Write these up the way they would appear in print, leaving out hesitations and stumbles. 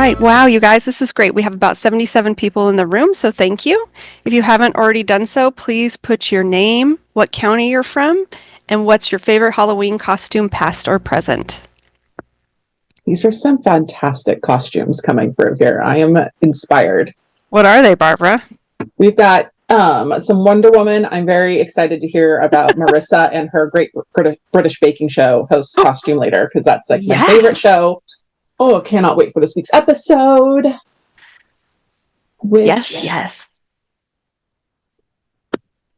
right. Wow, you guys, this is great. We have about 77 people in the room, so thank you. If you haven't already done so, please put your name, what county you're from, and what's your favorite Halloween costume, past or present. These are some fantastic costumes coming through here. I am inspired. What are they, Barbara? We've got some Wonder Woman. I'm very excited to hear about Marissa and her Great British Baking Show host costume later, because that's like my favorite show. Oh, cannot wait for this week's episode. Yes.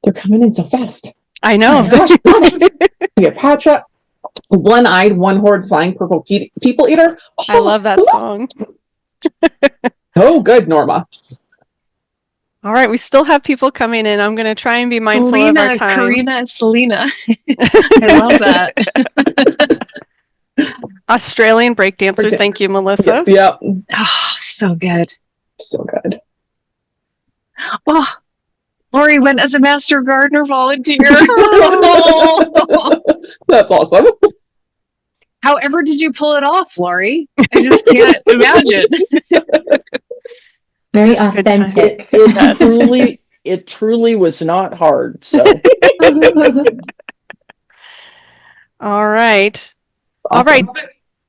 They're coming in so fast. I know. Cleopatra, one-eyed, one-horned, flying purple people eater. Oh, I love that song. Oh, good, Norma. All right, we still have people coming in. I'm going to try and be mindful of our time. Karina, Selena. I love that. Australian breakdancer. Thank you, Melissa. Yep. Oh, so good. So good. Oh, Lori went as a Master Gardener volunteer. That's awesome. However did you pull it off, Lori? I just can't imagine. Very authentic. It truly was not hard. So. All right. Awesome. All right.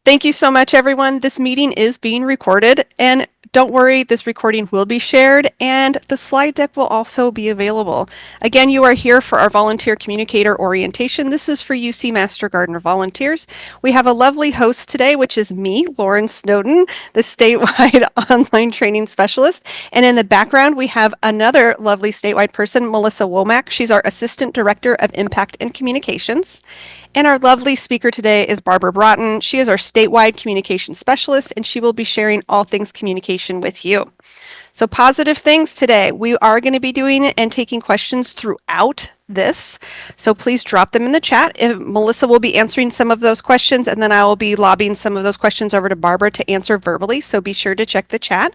Thank you so much, everyone. This meeting is being recorded, and don't worry, this recording will be shared, and the slide deck will also be available. Again, you are here for our volunteer communicator orientation. This is for UC Master Gardener volunteers. We have a lovely host today, which is me, Lauren Snowden, the statewide online training specialist. And in the background, we have another lovely statewide person, Melissa Womack. She's our Assistant Director of Impact and Communications. And our lovely speaker today is Barbara Broughton. She is our statewide communications specialist, and she will be sharing all things communication with you. So positive things today. We are going to be doing and taking questions throughout this. So please drop them in the chat. Melissa will be answering some of those questions, and then I will be lobbying some of those questions over to Barbara to answer verbally. So be sure to check the chat.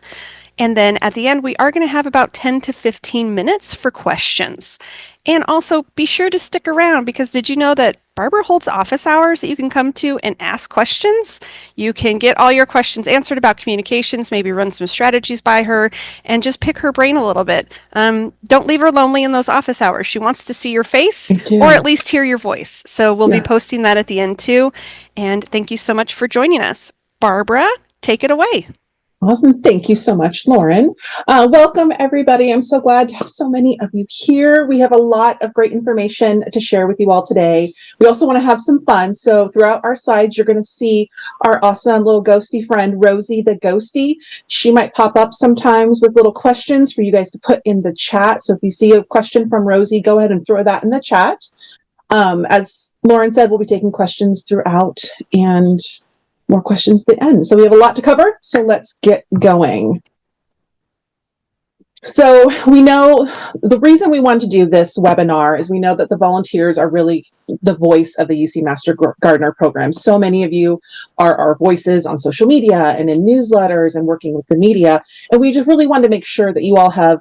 And then at the end, we are going to have about 10 to 15 minutes for questions. And also be sure to stick around, because did you know that Barbara holds office hours that you can come to and ask questions? You can get all your questions answered about communications, maybe run some strategies by her, and just pick her brain a little bit. Don't leave her lonely in those office hours. She wants to see your face or at least hear your voice. So we'll be posting that at the end too. And thank you so much for joining us. Barbara, take it away. Awesome. Thank you so much, Lauren. Welcome, everybody. I'm so glad to have so many of you here. We have a lot of great information to share with you all today. We also want to have some fun. So throughout our slides, you're going to see our awesome little ghosty friend, Rosie the Ghosty. She might pop up sometimes with little questions for you guys to put in the chat. So if you see a question from Rosie, go ahead and throw that in the chat. As Lauren said, we'll be taking questions throughout and more questions at the end. So we have a lot to cover, so let's get going. So we know the reason we wanted to do this webinar is we know that the volunteers are really the voice of the UC Master Gardener program. So many of you are our voices on social media and in newsletters and working with the media. And we just really wanted to make sure that you all have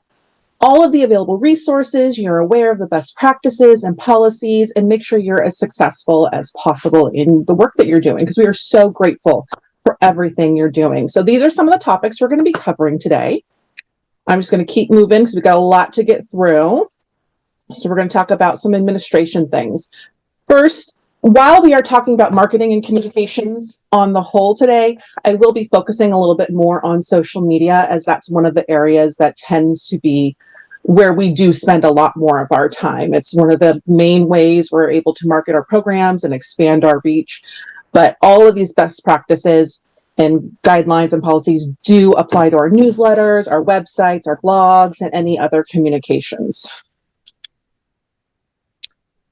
all of the available resources, you're aware of the best practices and policies, and make sure you're as successful as possible in the work that you're doing, because we are so grateful for everything you're doing. So these are some of the topics we're going to be covering today. I'm just going to keep moving because we've got a lot to get through. So we're going to talk about some administration things. First, while we are talking about marketing and communications on the whole today, I will be focusing a little bit more on social media, as that's one of the areas that tends to be where we do spend a lot more of our time. It's one of the main ways we're able to market our programs and expand our reach. But all of these best practices and guidelines and policies do apply to our newsletters, our websites, our blogs, and any other communications.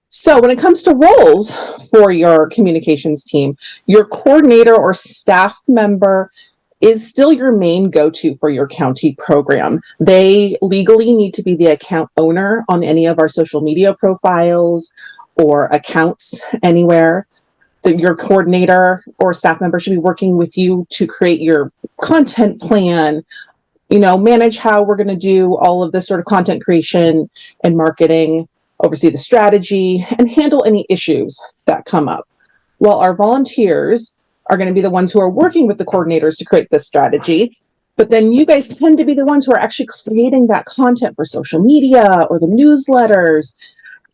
So when it comes to roles for your communications team, your coordinator or staff member is still your main go-to for your county program. They legally need to be the account owner on any of our social media profiles or accounts anywhere. Your coordinator or staff member should be working with you to create your content plan, manage how we're going to do all of this sort of content creation and marketing, oversee the strategy, and handle any issues that come up. While our volunteers are going to be the ones who are working with the coordinators to create this strategy. But then you guys tend to be the ones who are actually creating that content for social media or the newsletters.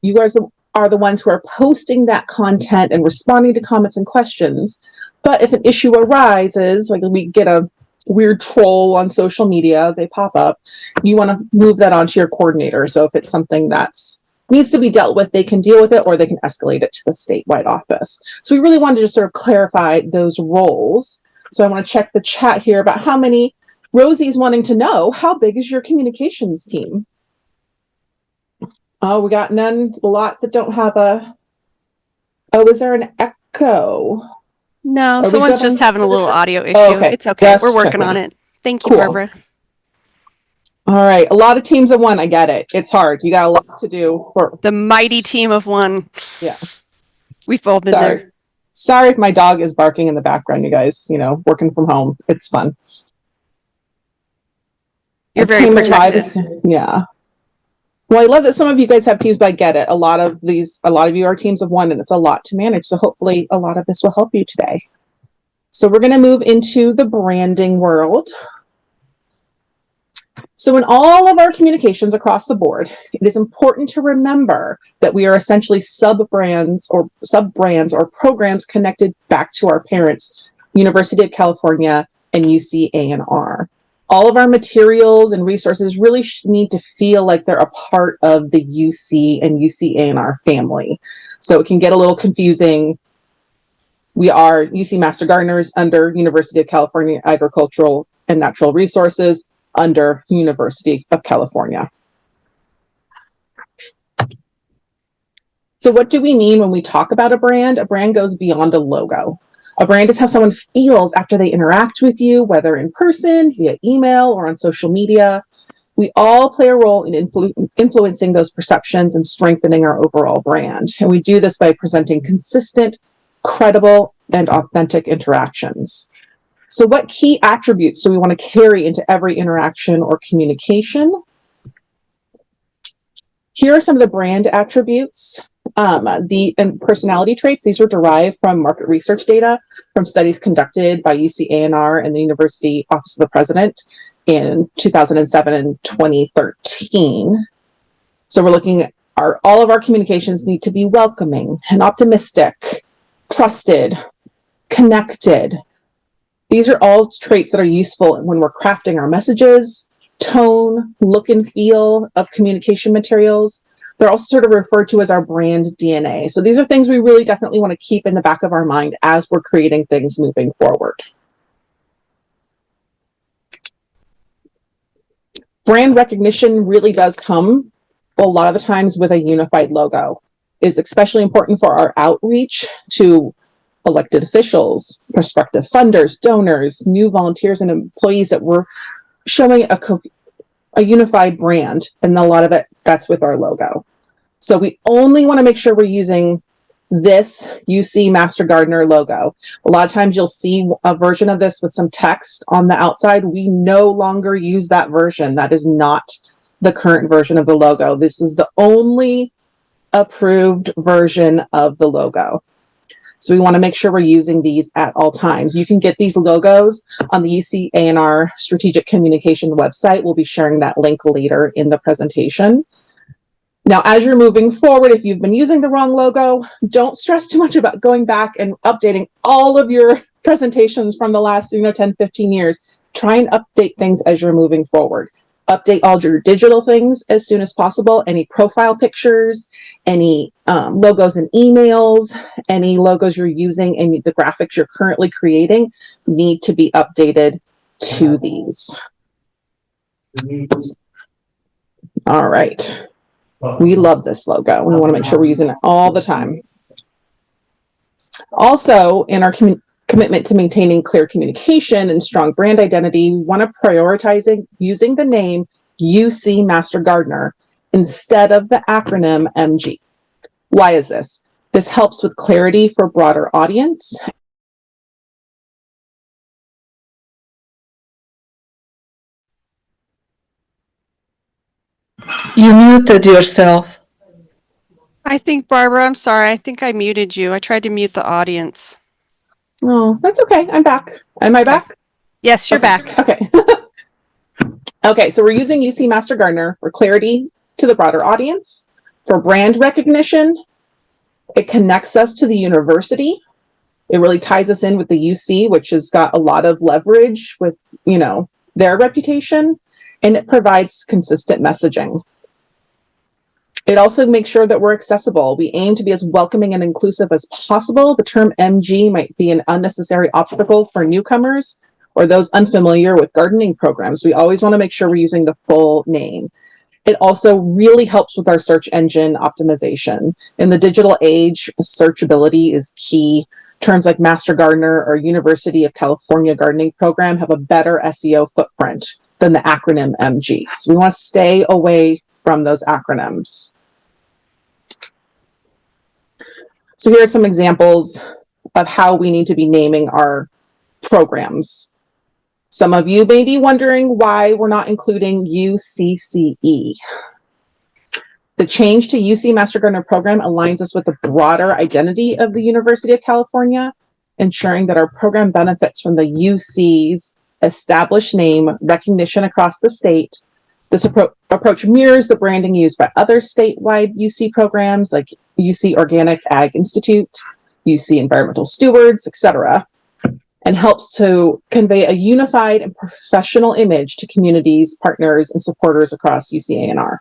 You guys are the ones who are posting that content and responding to comments and questions. But if an issue arises, like we get a weird troll on social media, they pop up, you want to move that onto your coordinator. So if it's something that's needs to be dealt with, they can deal with it or they can escalate it to the statewide office. So we really wanted to just sort of clarify those roles. So I want to check the chat here about how many. Rosie's wanting to know, how big is your communications team? Oh, we got none, a lot that don't have a, oh, is there an echo? No, Are we someone's good just on- having a little audio issue. Oh, okay. It's okay. Just We're working checking. on it. Thank you, Cool. Barbara. All right, a lot of teams of one, I get it. It's hard. You got a lot to do for The mighty team of one. Yeah. We've both been sorry. there. Sorry if my dog is barking in the background, you guys, working from home. It's fun. You're very Obtainment Live protected. yeah. Well, I love that some of you guys have teams, but I get it. A lot of you are teams of one, and it's a lot to manage. So hopefully a lot of this will help you today. So we're going to move into the branding world. So in all of our communications across the board, it is important to remember that we are essentially sub-brands or programs connected back to our parents, University of California and UC ANR. All of our materials and resources really need to feel like they're a part of the UC and UC ANR family. So it can get a little confusing. We are UC Master Gardeners under University of California Agricultural and Natural Resources under University of California. So what do we mean when we talk about a brand? A brand goes beyond a logo. A brand is how someone feels after they interact with you, whether in person, via email, or on social media. We all play a role in influencing those perceptions and strengthening our overall brand. And we do this by presenting consistent, credible, and authentic interactions. So what key attributes do we want to carry into every interaction or communication? Here are some of the brand attributes. And personality traits, these were derived from market research data from studies conducted by UC ANR and the University Office of the President in 2007 and 2013. So we're looking at all of our communications need to be welcoming and optimistic, trusted, connected. These are all traits that are useful when we're crafting our messages, tone, look and feel of communication materials. They're also sort of referred to as our brand DNA. So these are things we really definitely want to keep in the back of our mind as we're creating things moving forward. Brand recognition really does come a lot of the times with a unified logo. It's especially important for our outreach to elected officials, prospective funders, donors, new volunteers, and employees that we're showing a unified brand, and a lot of it, that's with our logo. So we only want to make sure we're using this UC Master Gardener logo. A lot of times you'll see a version of this with some text on the outside. We no longer use that version. That is not the current version of the logo. This is the only approved version of the logo. So we want to make sure we're using these at all times. You can get these logos on the UC ANR Strategic Communication website. We'll be sharing that link later in the presentation. Now, as you're moving forward, if you've been using the wrong logo, don't stress too much about going back and updating all of your presentations from the last 10, 15 years. Try and update things as you're moving forward. Update all your digital things as soon as possible. Any profile pictures, any logos and emails, any logos you're using, and the graphics you're currently creating need to be updated to these. All right. We love this logo. We want to make sure we're using it all the time. Also, in our commitment to maintaining clear communication and strong brand identity, we want to prioritize using the name UC Master Gardener instead of the acronym MG. Why is this? This helps with clarity for broader audience. You muted yourself. I think, Barbara, I'm sorry. I think I muted you. I tried to mute the audience. Oh, that's okay. I'm back. Am I back? Yes, you're Okay. back. Okay. Okay, so we're using UC Master Gardener for clarity to the broader audience, for brand recognition. It connects us to the university. It really ties us in with the UC, which has got a lot of leverage with, their reputation, and it provides consistent messaging. It also makes sure that we're accessible. We aim to be as welcoming and inclusive as possible. The term MG might be an unnecessary obstacle for newcomers or those unfamiliar with gardening programs. We always want to make sure we're using the full name. It also really helps with our search engine optimization. In the digital age, searchability is key. Terms like Master Gardener or University of California Gardening Program have a better SEO footprint than the acronym MG. So we want to stay away from those acronyms. So here are some examples of how we need to be naming our programs. Some of you may be wondering why we're not including UCCE. The change to UC Master Gardener Program aligns us with the broader identity of the University of California, ensuring that our program benefits from the UC's established name recognition across the state. This approach mirrors the branding used by other statewide UC programs like UC Organic Ag Institute, UC Environmental Stewards, etc., and helps to convey a unified and professional image to communities, partners, and supporters across UC ANR.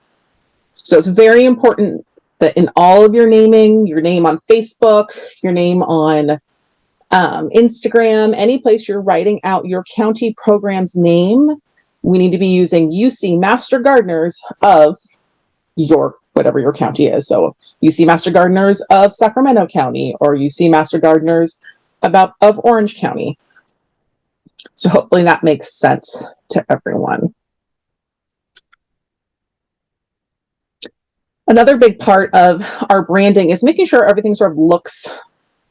So it's very important that in all of your naming, your name on Facebook, your name on Instagram, any place you're writing out your county program's name, we need to be using UC Master Gardeners of your, whatever your county is. So UC Master Gardeners of Sacramento County or UC Master Gardeners of Orange County. So hopefully that makes sense to everyone. Another big part of our branding is making sure everything sort of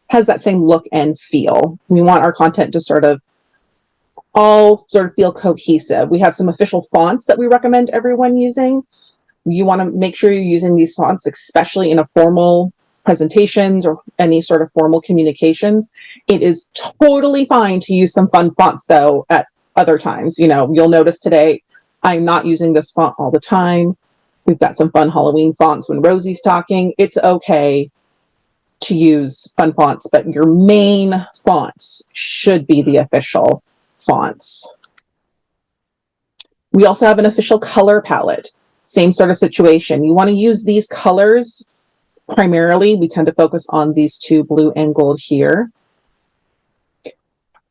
has that same look and feel. We want our content to all feel cohesive. We have some official fonts that we recommend everyone using. You want to make sure you're using these fonts, especially in a formal presentations or any sort of formal communications. It is totally fine to use some fun fonts though at other times. You'll notice today I'm not using this font all the time. We've got some fun Halloween fonts when Rosie's talking. It's okay to use fun fonts, but your main fonts should be the official fonts. We also have an official color palette. Same sort of situation. You want to use these colors primarily. We tend to focus on these two, blue and gold here.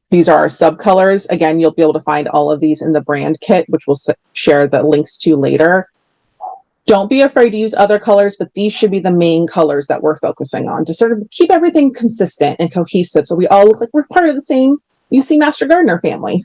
These are our subcolors. Again, you'll be able to find all of these in the brand kit, which we'll share the links to later. Don't be afraid to use other colors, but these should be the main colors that we're focusing on to sort of keep everything consistent and cohesive so we all look like we're part of the same UC Master Gardener family.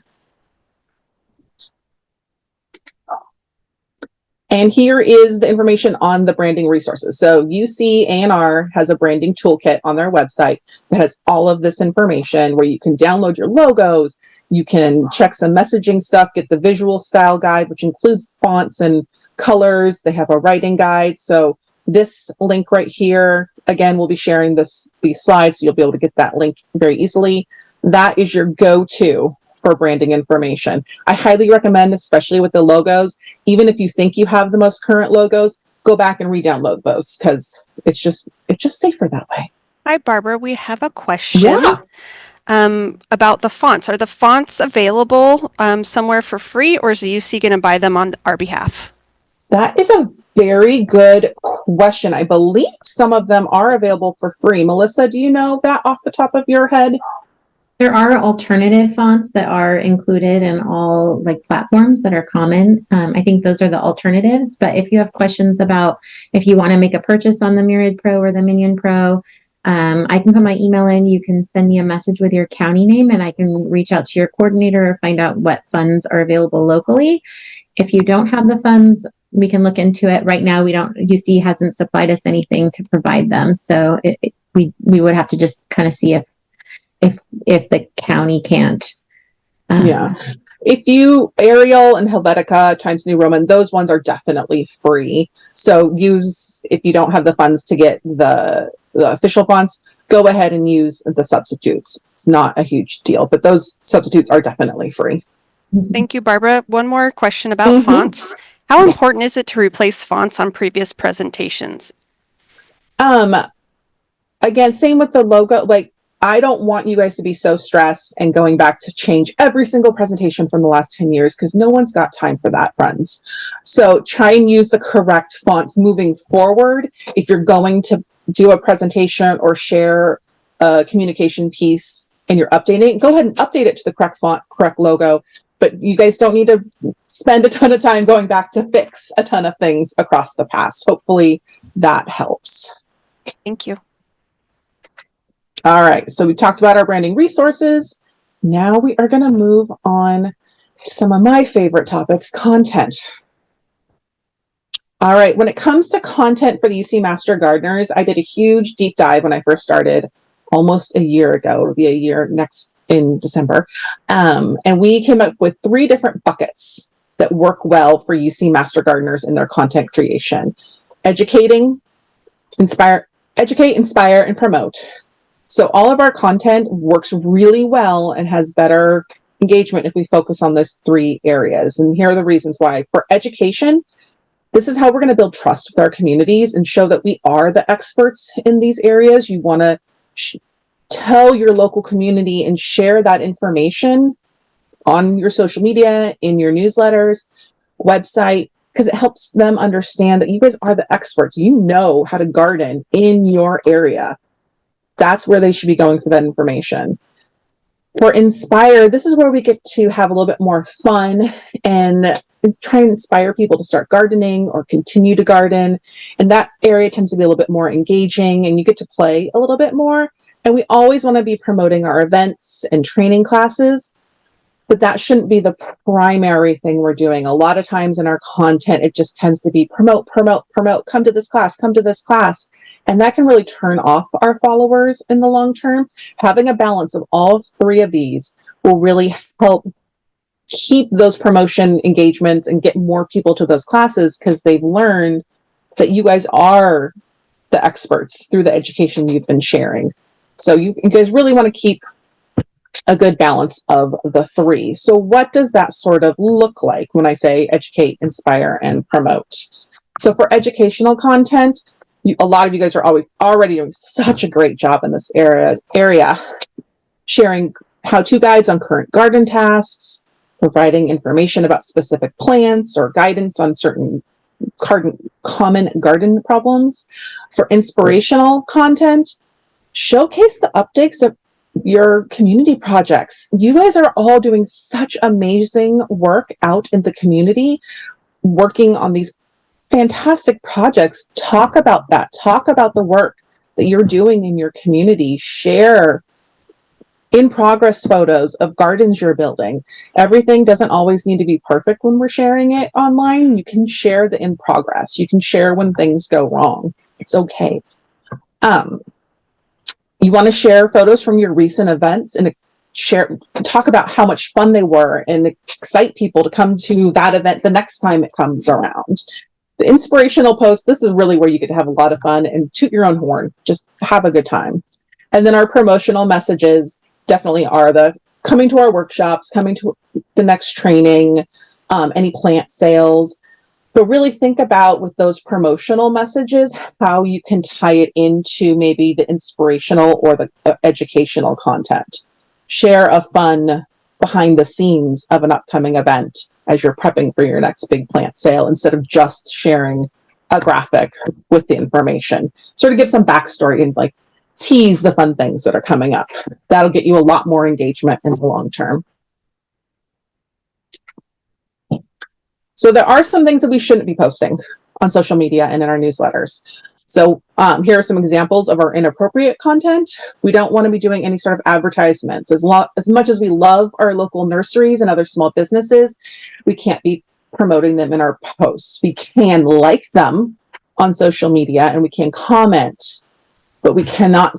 And here is the information on the branding resources. So UC ANR has a branding toolkit on their website that has all of this information where you can download your logos, you can check some messaging stuff, get the visual style guide, which includes fonts and colors. They have a writing guide. So this link right here, again, we'll be sharing these slides, so you'll be able to get that link very easily. That is your go-to for branding information. I highly recommend, especially with the logos, even if you think you have the most current logos, go back and re-download those because it's just safer that way. Hi, Barbara. We have a question. Yeah. About the fonts. Are the fonts available somewhere for free, or is the UC going to buy them on our behalf? That is a very good question. I believe some of them are available for free. Melissa, do you know that off the top of your head? There are alternative fonts that are included in all platforms that are common. I think those are the alternatives. But if you have questions about if you want to make a purchase on the Myriad Pro or the Minion Pro, I can put my email in. You can send me a message with your county name and I can reach out to your coordinator or find out what funds are available locally. If you don't have the funds, we can look into it. Right now, UC hasn't supplied us anything to provide them. So we would have to just kind of see if the county can't. Yeah. If you, Arial and Helvetica, Times New Roman, those ones are definitely free. So if you don't have the funds to get the the official fonts, go ahead and use the substitutes. It's not a huge deal, but those substitutes are definitely free. Thank you, Barbara. One more question about fonts. How important is it to replace fonts on previous presentations? Again, same with the logo. Like, I don't want you guys to be so stressed and going back to change every single presentation from the last 10 years, because no one's got time for that, friends. So try and use the correct fonts moving forward. If you're going to do a presentation or share a communication piece and you're updating it, go ahead and update it to the correct font, correct logo. But you guys don't need to spend a ton of time going back to fix a ton of things across the past. Hopefully that helps. Thank you. All right, so we talked about our branding resources. Now we are going to move on to some of my favorite topics, content. All right, when it comes to content for the UC Master Gardeners, I did a huge deep dive when I first started almost a year ago. It'll be a year next in December. And we came up with 3 different buckets that work well for UC Master Gardeners in their content creation. Educate, inspire, and promote. So all of our content works really well and has better engagement if we focus on those 3 areas. And here are the reasons why. For education, this is how we're going to build trust with our communities and show that we are the experts in these areas. You want to tell your local community and share that information on your social media, in your newsletters, website, because it helps them understand that you guys are the experts. You know how to garden in your area. That's where they should be going for that information. For Inspire, this is where we get to have a little bit more fun and try and inspire people to start gardening or continue to garden. And that area tends to be a little bit more engaging and you get to play a little bit more. And we always want to be promoting our events and training classes, but that shouldn't be the primary thing we're doing. A lot of times in our content, it just tends to be promote, come to this class, come to this class. And that can really turn off our followers in the long term. Having a balance of all 3 of these will really help keep those promotion engagements and get more people to those classes because they've learned that you guys are the experts through the education you've been sharing. So you guys really want to keep a good balance of the 3. So what does that sort of look like when I say educate, inspire, and promote? So for educational content, a lot of you guys are already doing such a great job in this area, sharing how-to guides on current garden tasks, providing information about specific plants or guidance on certain common garden problems. For inspirational content, showcase the updates of your community projects. You guys are all doing such amazing work out in the community, working on these fantastic projects. Talk about that. Talk about the work that you're doing in your community. Share in progress photos of gardens you're building. Everything doesn't always need to be perfect when we're sharing it online. You can share the in progress. You can share when things go wrong. It's okay. You want to share photos from your recent events and talk about how much fun they were and excite people to come to that event the next time it comes around. The inspirational post, this is really where you get to have a lot of fun and toot your own horn. Just have a good time. And then our promotional messages definitely are the coming to our workshops, coming to the next training, any plant sales. But really think about with those promotional messages, how you can tie it into maybe the inspirational or the educational content. Share a fun behind the scenes of an upcoming event as you're prepping for your next big plant sale, instead of just sharing a graphic with the information. Sort of give some backstory and like tease the fun things that are coming up. That'll get you a lot more engagement in the long term. So there are some things that we shouldn't be posting on social media and in our newsletters. So here are some examples of our inappropriate content. We don't want to be doing any sort of advertisements. As much as we love our local nurseries and other small businesses, we can't be promoting them in our posts. We can like them on social media and we can comment, but we cannot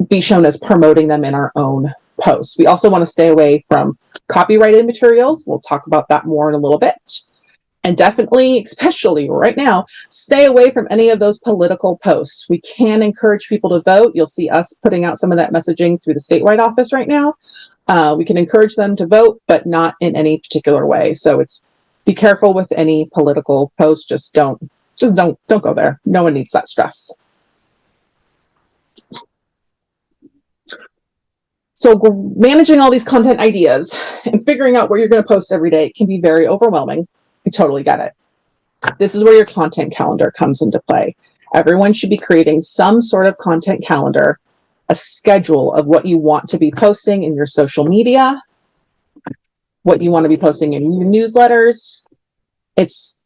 be shown as promoting them in our own posts. We also want to stay away from copyrighted materials. We'll talk about that more in a little bit. And definitely, especially right now, stay away from any of those political posts. We can encourage people to vote. You'll see us putting out some of that messaging through the statewide office right now. We can encourage them to vote, but not in any particular way. So be careful with any political posts. Just don't go there. No one needs that stress. So managing all these content ideas and figuring out what you're going to post every day can be very overwhelming. I totally get it. This is where your content calendar comes into play. Everyone should be creating some sort of content calendar, a schedule of what you want to be posting in your social media, what you want to be posting in your newsletters. It's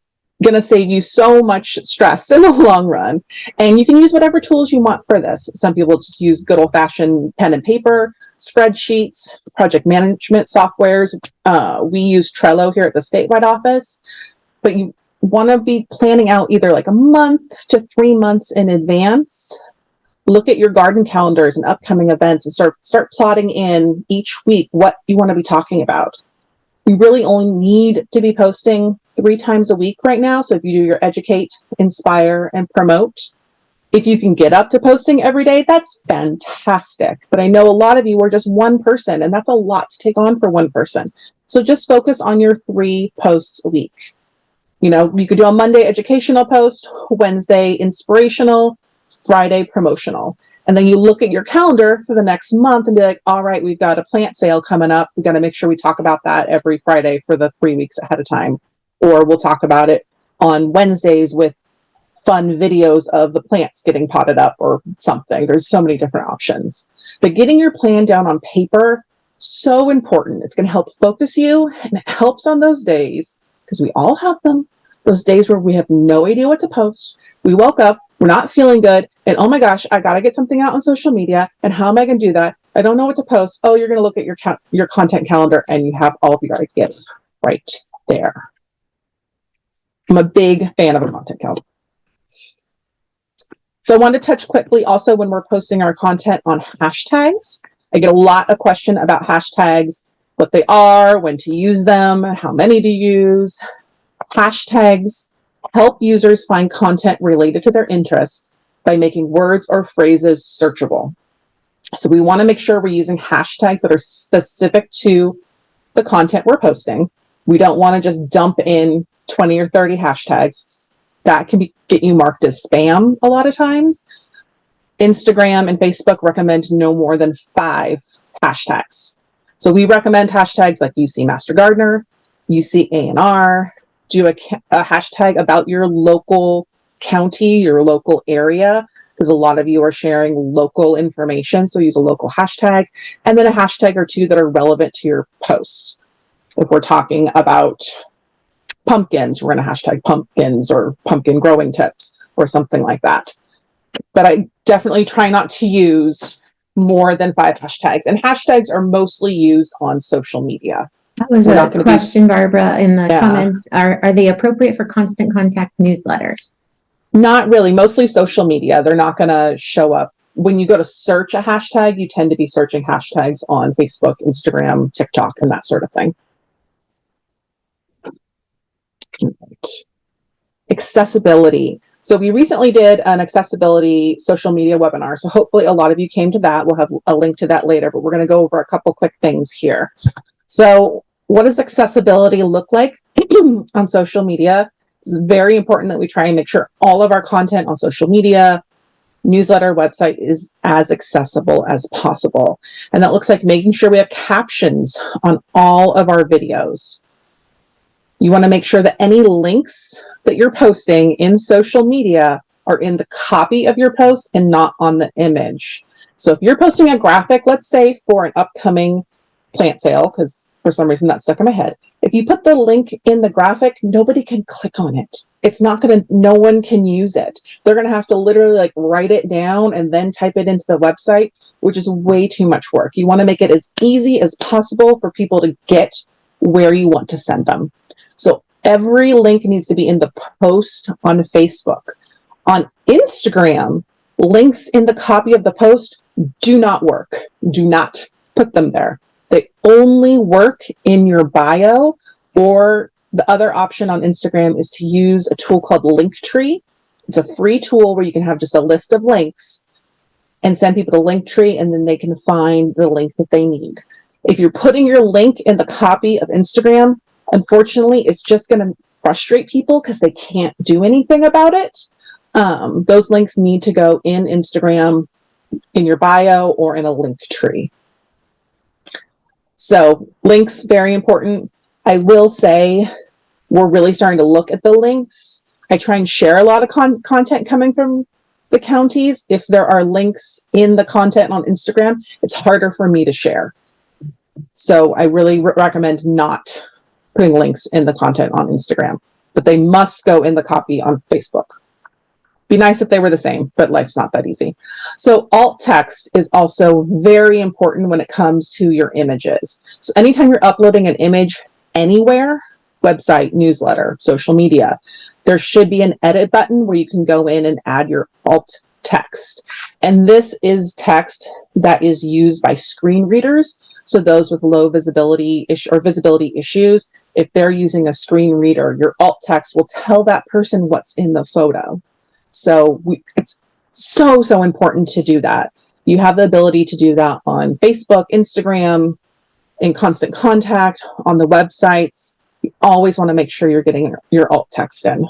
going to save you so much stress in the long run. And you can use whatever tools you want for this. Some people just use good old-fashioned pen and paper, spreadsheets, project management softwares. We use Trello here at the statewide office, but you want to be planning out either like a month to 3 months in advance. Look at your garden calendars and upcoming events and start plotting in each week what you want to be talking about. You really only need to be posting 3 times a week right now. So if you do your educate, inspire, and promote, if you can get up to posting every day, that's fantastic. But I know a lot of you are just one person, and that's a lot to take on for one person. So just focus on your 3 posts a week. You know, you could do a Monday educational post, Wednesday inspirational, Friday promotional. And then you look at your calendar for the next month and be like, all right, we've got a plant sale coming up. We've got to make sure we talk about that every Friday for the 3 weeks ahead of time. Or we'll talk about it on Wednesdays with fun videos of the plants getting potted up or something. There's so many different options. But getting your plan down on paper, so important. It's going to help focus you, and it helps on those days, because we all have them, those days where we have no idea what to post. We woke up, we're not feeling good, and oh my gosh, I got to get something out on social media, and how am I going to do that? I don't know what to post. Oh, you're going to look at your content calendar, and you have all of your ideas right there. I'm a big fan of a content calendar. So I wanted to touch quickly also when we're posting our content on hashtags. I get a lot of question about hashtags, what they are, when to use them, how many to use. Hashtags help users find content related to their interest by making words or phrases searchable. So we want to make sure we're using hashtags that are specific to the content we're posting. We don't want to just dump in 20 or 30 hashtags. That can get you marked as spam a lot of times. Instagram and Facebook recommend no more than 5 hashtags. So we recommend hashtags like UC Master Gardener, UC ANR. Do a hashtag about your local county, your local area, because a lot of you are sharing local information. So use a local hashtag, and then a hashtag or 2 that are relevant to your post. If we're talking about pumpkins, we're going to hashtag pumpkins or pumpkin growing tips or something like that. But I definitely try not to use more than 5 hashtags. And hashtags are mostly used on social media. That was a question, Barbara, in the comments. Are they appropriate for constant contact newsletters? Not really. Mostly social media. They're not going to show up. When you go to search a hashtag, you tend to be searching hashtags on Facebook, Instagram, TikTok, and that sort of thing. Right. Accessibility. So we recently did an accessibility social media webinar. So hopefully a lot of you came to that. We'll have a link to that later, but we're going to go over a couple quick things here. So what does accessibility look like on social media? It's very important that we try and make sure all of our content on social media, newsletter, website is as accessible as possible. And that looks like making sure we have captions on all of our videos. You want to make sure that any links that you're posting in social media are in the copy of your post and not on the image. So if you're posting a graphic, let's say for an upcoming plant sale, because for some reason that stuck in my head, if you put the link in the graphic, nobody can click on it. It's not going to, no one can use it. They're going to have to literally like write it down and then type it into the website, which is way too much work. You want to make it as easy as possible for people to get where you want to send them. So every link needs to be in the post on Facebook. On Instagram, links in the copy of the post do not work. Do not put them there. They only work in your bio or the other option on Instagram is to use a tool called Linktree. It's a free tool where you can have just a list of links and send people to Linktree, and then they can find the link that they need. If you're putting your link in the copy of Instagram, unfortunately, it's just going to frustrate people because they can't do anything about it. Those links need to go in Instagram, in your bio, or in a link tree. So links, very important. I will say we're really starting to look at the links. I try and share a lot of content coming from the counties. If there are links in the content on Instagram, it's harder for me to share. So I really recommend not putting links in the content on Instagram, but they must go in the copy on Facebook. Be nice if they were the same, but life's not that easy. So alt text is also very important when it comes to your images. So anytime you're uploading an image anywhere, website, newsletter, social media, there should be an edit button where you can go in and add your alt text. And this is text that is used by screen readers. So those with low visibility or visibility issues, if they're using a screen reader, your alt text will tell that person what's in the photo. So it's so important to do that. You have the ability to do that on Facebook, Instagram, in Constant Contact, on the websites. You always want to make sure you're getting your alt text in.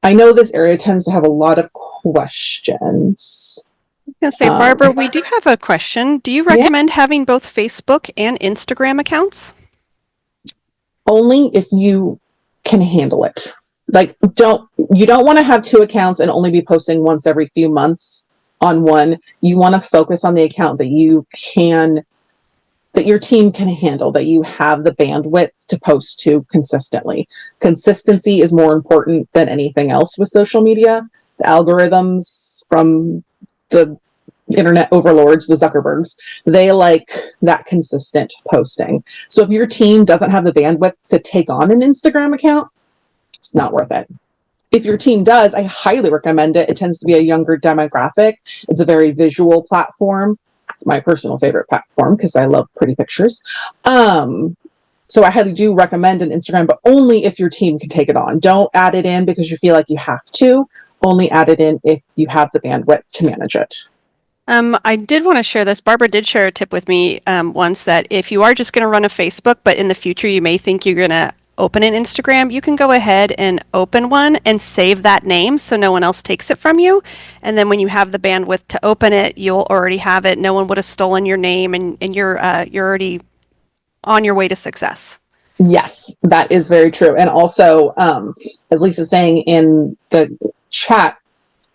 I know this area tends to have a lot of questions. I was going to say, Barbara, we do have a question. Do you recommend having both Facebook and Instagram accounts? Only if you can handle it. Like, you don't want to have two accounts and only be posting once every few months on one. You want to focus on the account that your team can handle, that you have the bandwidth to post to consistently. Consistency is more important than anything else with social media. The algorithms from the internet overlords, the Zuckerbergs, they like that consistent posting. So if your team doesn't have the bandwidth to take on an Instagram account, it's not worth it. If your team does, I highly recommend it. It tends to be a younger demographic. It's a very visual platform. It's my personal favorite platform because I love pretty pictures. So I highly do recommend an Instagram, but only if your team can take it on. Don't add it in because you feel like you have to. Only add it in if you have the bandwidth to manage it. I did want to share this. Barbara did share a tip with me once that if you are just going to run a Facebook, but in the future you may think you're going to open an Instagram, you can go ahead and open one and save that name so no one else takes it from you. And then when you have the bandwidth to open it, you'll already have it. No one would have stolen your name, and you're already on your way to success. Yes, that is very true. And also, as Lisa's saying in the chat,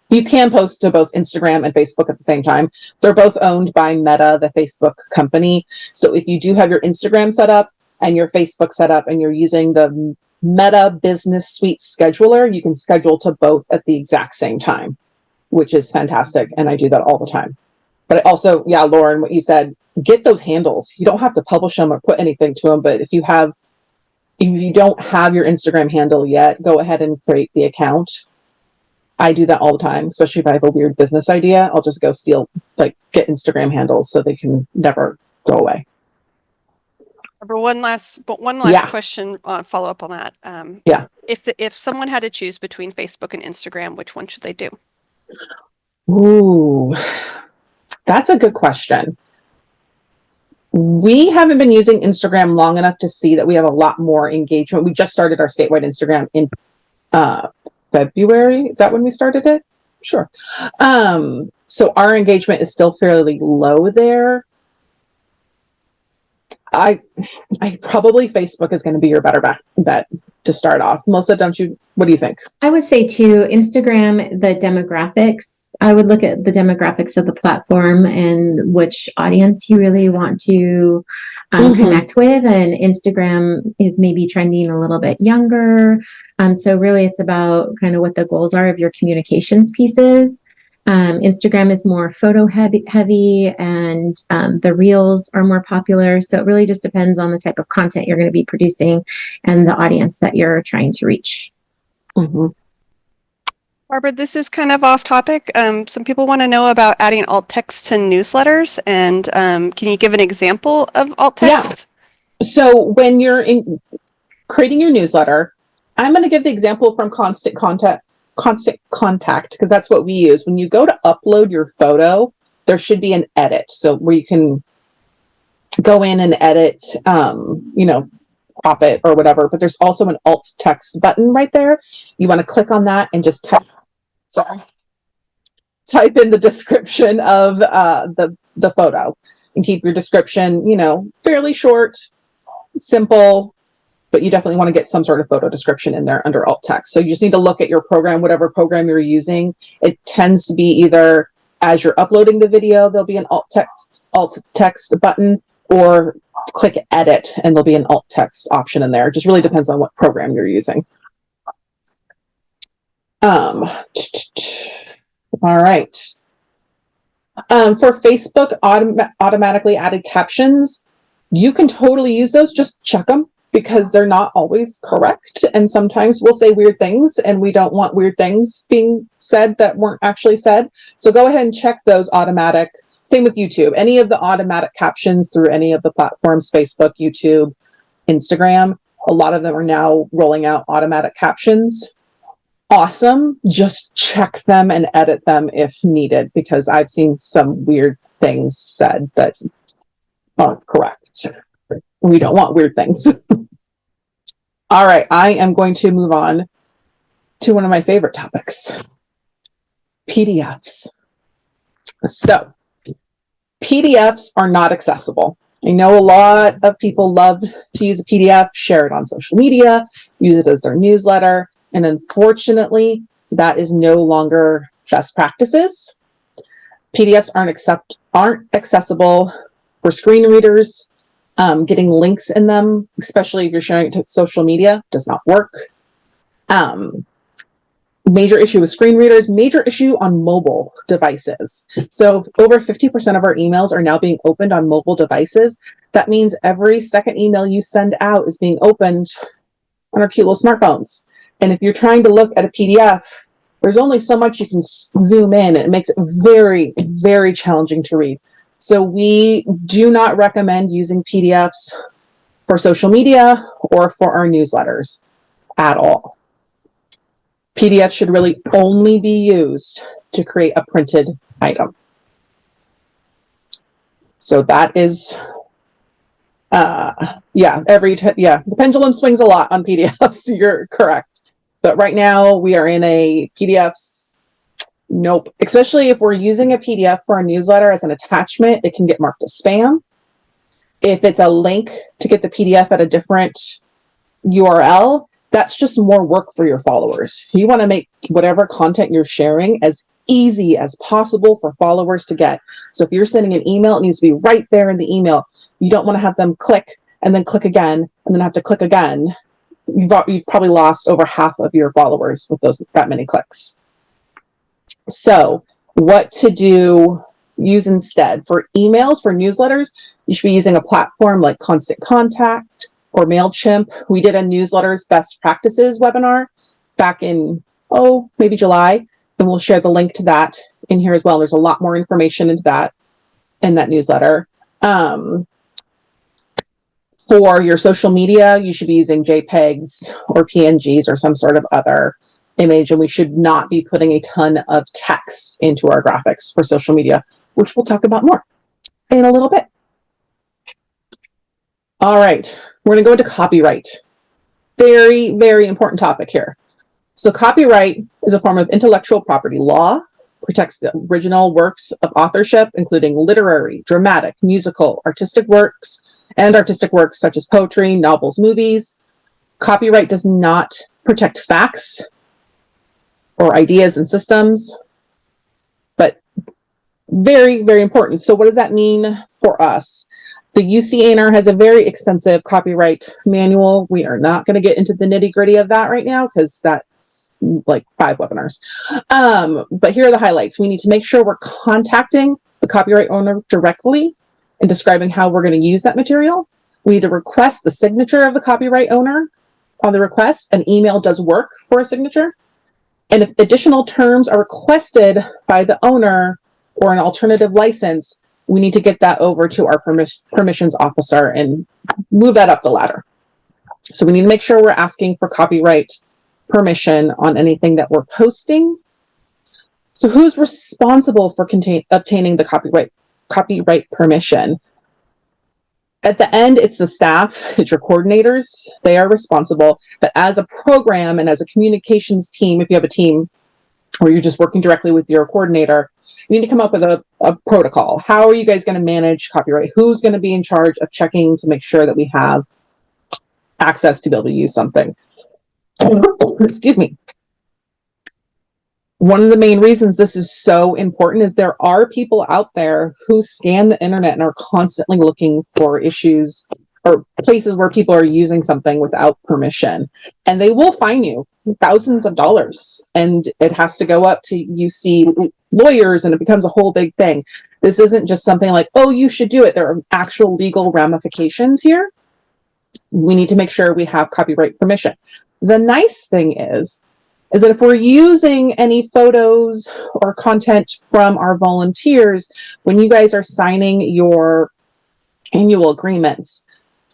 you can post to both Instagram and Facebook at the same time. They're both owned by Meta, the Facebook company. So if you do have your Instagram set up and your Facebook set up and you're using the Meta Business Suite scheduler, you can schedule to both at the exact same time, which is fantastic. And I do that all the time. But also, yeah, Lauren, what you said, get those handles. You don't have to publish them or put anything to them, but if you don't have your Instagram handle yet, go ahead and create the account. I do that all the time, especially if I have a weird business idea. I'll just go get Instagram handles so they can never go away. One last question, follow up on that. If someone had to choose between Facebook and Instagram, which one should they do? Ooh, that's a good question. We haven't been using Instagram long enough to see that we have a lot more engagement. We just started our statewide Instagram in February. Is that when we started it? Sure. So our engagement is still fairly low there. I probably Facebook is going to be your better bet to start off. Melissa, what do you think? I would say too, Instagram, the demographics, I would look at the demographics of the platform and which audience you really want to connect with. And Instagram is maybe trending a little bit younger. So really it's about kind of what the goals are of your communications pieces. Instagram is more photo heavy and the reels are more popular. So it really just depends on the type of content you're going to be producing and the audience that you're trying to reach. Mm-hmm. Barbara, this is kind of off topic. Some people want to know about adding alt text to newsletters, and can you give an example of alt text? Yeah. So when you're creating your newsletter, I'm going to give the example from Constant Contact, because that's what we use. When you go to upload your photo, there should be an edit. So where you can go in and edit, crop it or whatever, but there's also an alt text button right there. You want to click on that and just type in the description of the photo, and keep your description, fairly short, simple, but you definitely want to get some sort of photo description in there under alt text. So you just need to look at your program, whatever program you're using. It tends to be either as you're uploading the video, there'll be an alt text button, or click edit and there'll be an alt text option in there. It just really depends on what program you're using. All right. For Facebook automatically added captions, you can totally use those. Just check them, because they're not always correct. And sometimes we'll say weird things and we don't want weird things being said that weren't actually said. So go ahead and check those automatic. Same with YouTube. Any of the automatic captions through any of the platforms, Facebook, YouTube, Instagram, a lot of them are now rolling out automatic captions. Awesome. Just check them and edit them if needed, because I've seen some weird things said that aren't correct. We don't want weird things. All right, I am going to move on to one of my favorite topics, PDFs. So, PDFs are not accessible. I know a lot of people love to use a PDF, share it on social media, use it as their newsletter, and unfortunately, that is no longer best practices. PDFs aren't accessible for screen readers. Getting links in them, especially if you're sharing it to social media, does not work. Major issue with screen readers, major issue on mobile devices. So over 50% of our emails are now being opened on mobile devices. That means every second email you send out is being opened on our cute little smartphones. And if you're trying to look at a PDF, there's only so much you can zoom in, and it makes it very, very challenging to read. So we do not recommend using PDFs for social media or for our newsletters at all. PDFs should really only be used to create a printed item. So that is, the pendulum swings a lot on PDFs. You're correct. But right now we are in a PDFs. Nope. Especially if we're using a PDF for a newsletter as an attachment, it can get marked as spam. If it's a link to get the PDF at a different URL, that's just more work for your followers. You want to make whatever content you're sharing as easy as possible for followers to get. So if you're sending an email, it needs to be right there in the email. You don't want to have them click and then click again and then have to click again. You've probably lost over half of your followers with that many clicks. So what to use instead? For emails, for newsletters, you should be using a platform like Constant Contact or MailChimp. We did a newsletters best practices webinar back in, maybe July, and we'll share the link to that in here as well. There's a lot more information in that newsletter. For your social media, you should be using JPEGs or PNGs or some sort of other image, and we should not be putting a ton of text into our graphics for social media, which we'll talk about more in a little bit. All right, we're going to go into copyright. Very, very important topic here. So copyright is a form of intellectual property law, protects the original works of authorship, including literary, dramatic, musical, artistic works such as poetry, novels, movies. Copyright does not protect facts or ideas and systems, but very, very important. So what does that mean for us? The UC ANR has a very extensive copyright manual. We are not going to get into the nitty-gritty of that right now because that's like 5 webinars. But here are the highlights. We need to make sure we're contacting the copyright owner directly and describing how we're going to use that material. We need to request the signature of the copyright owner on the request. An email does work for a signature. And if additional terms are requested by the owner or an alternative license, we need to get that over to our permissions officer and move that up the ladder. So we need to make sure we're asking for copyright permission on anything that we're posting. So who's responsible for obtaining the copyright permission? At the end, it's the staff, it's your coordinators. They are responsible. But as a program and as a communications team, if you have a team or you're just working directly with your coordinator, you need to come up with a protocol. How are you guys going to manage copyright? Who's going to be in charge of checking to make sure that we have access to be able to use something? Excuse me. One of the main reasons this is so important is there are people out there who scan the internet and are constantly looking for issues or places where people are using something without permission, and they will fine you thousands of dollars, and it has to go up to UC lawyers, and it becomes a whole big thing. This isn't just something like, oh, you should do it. There are actual legal ramifications here. We need to make sure we have copyright permission. The nice thing is that if we're using any photos or content from our volunteers, when you guys are signing your annual agreements,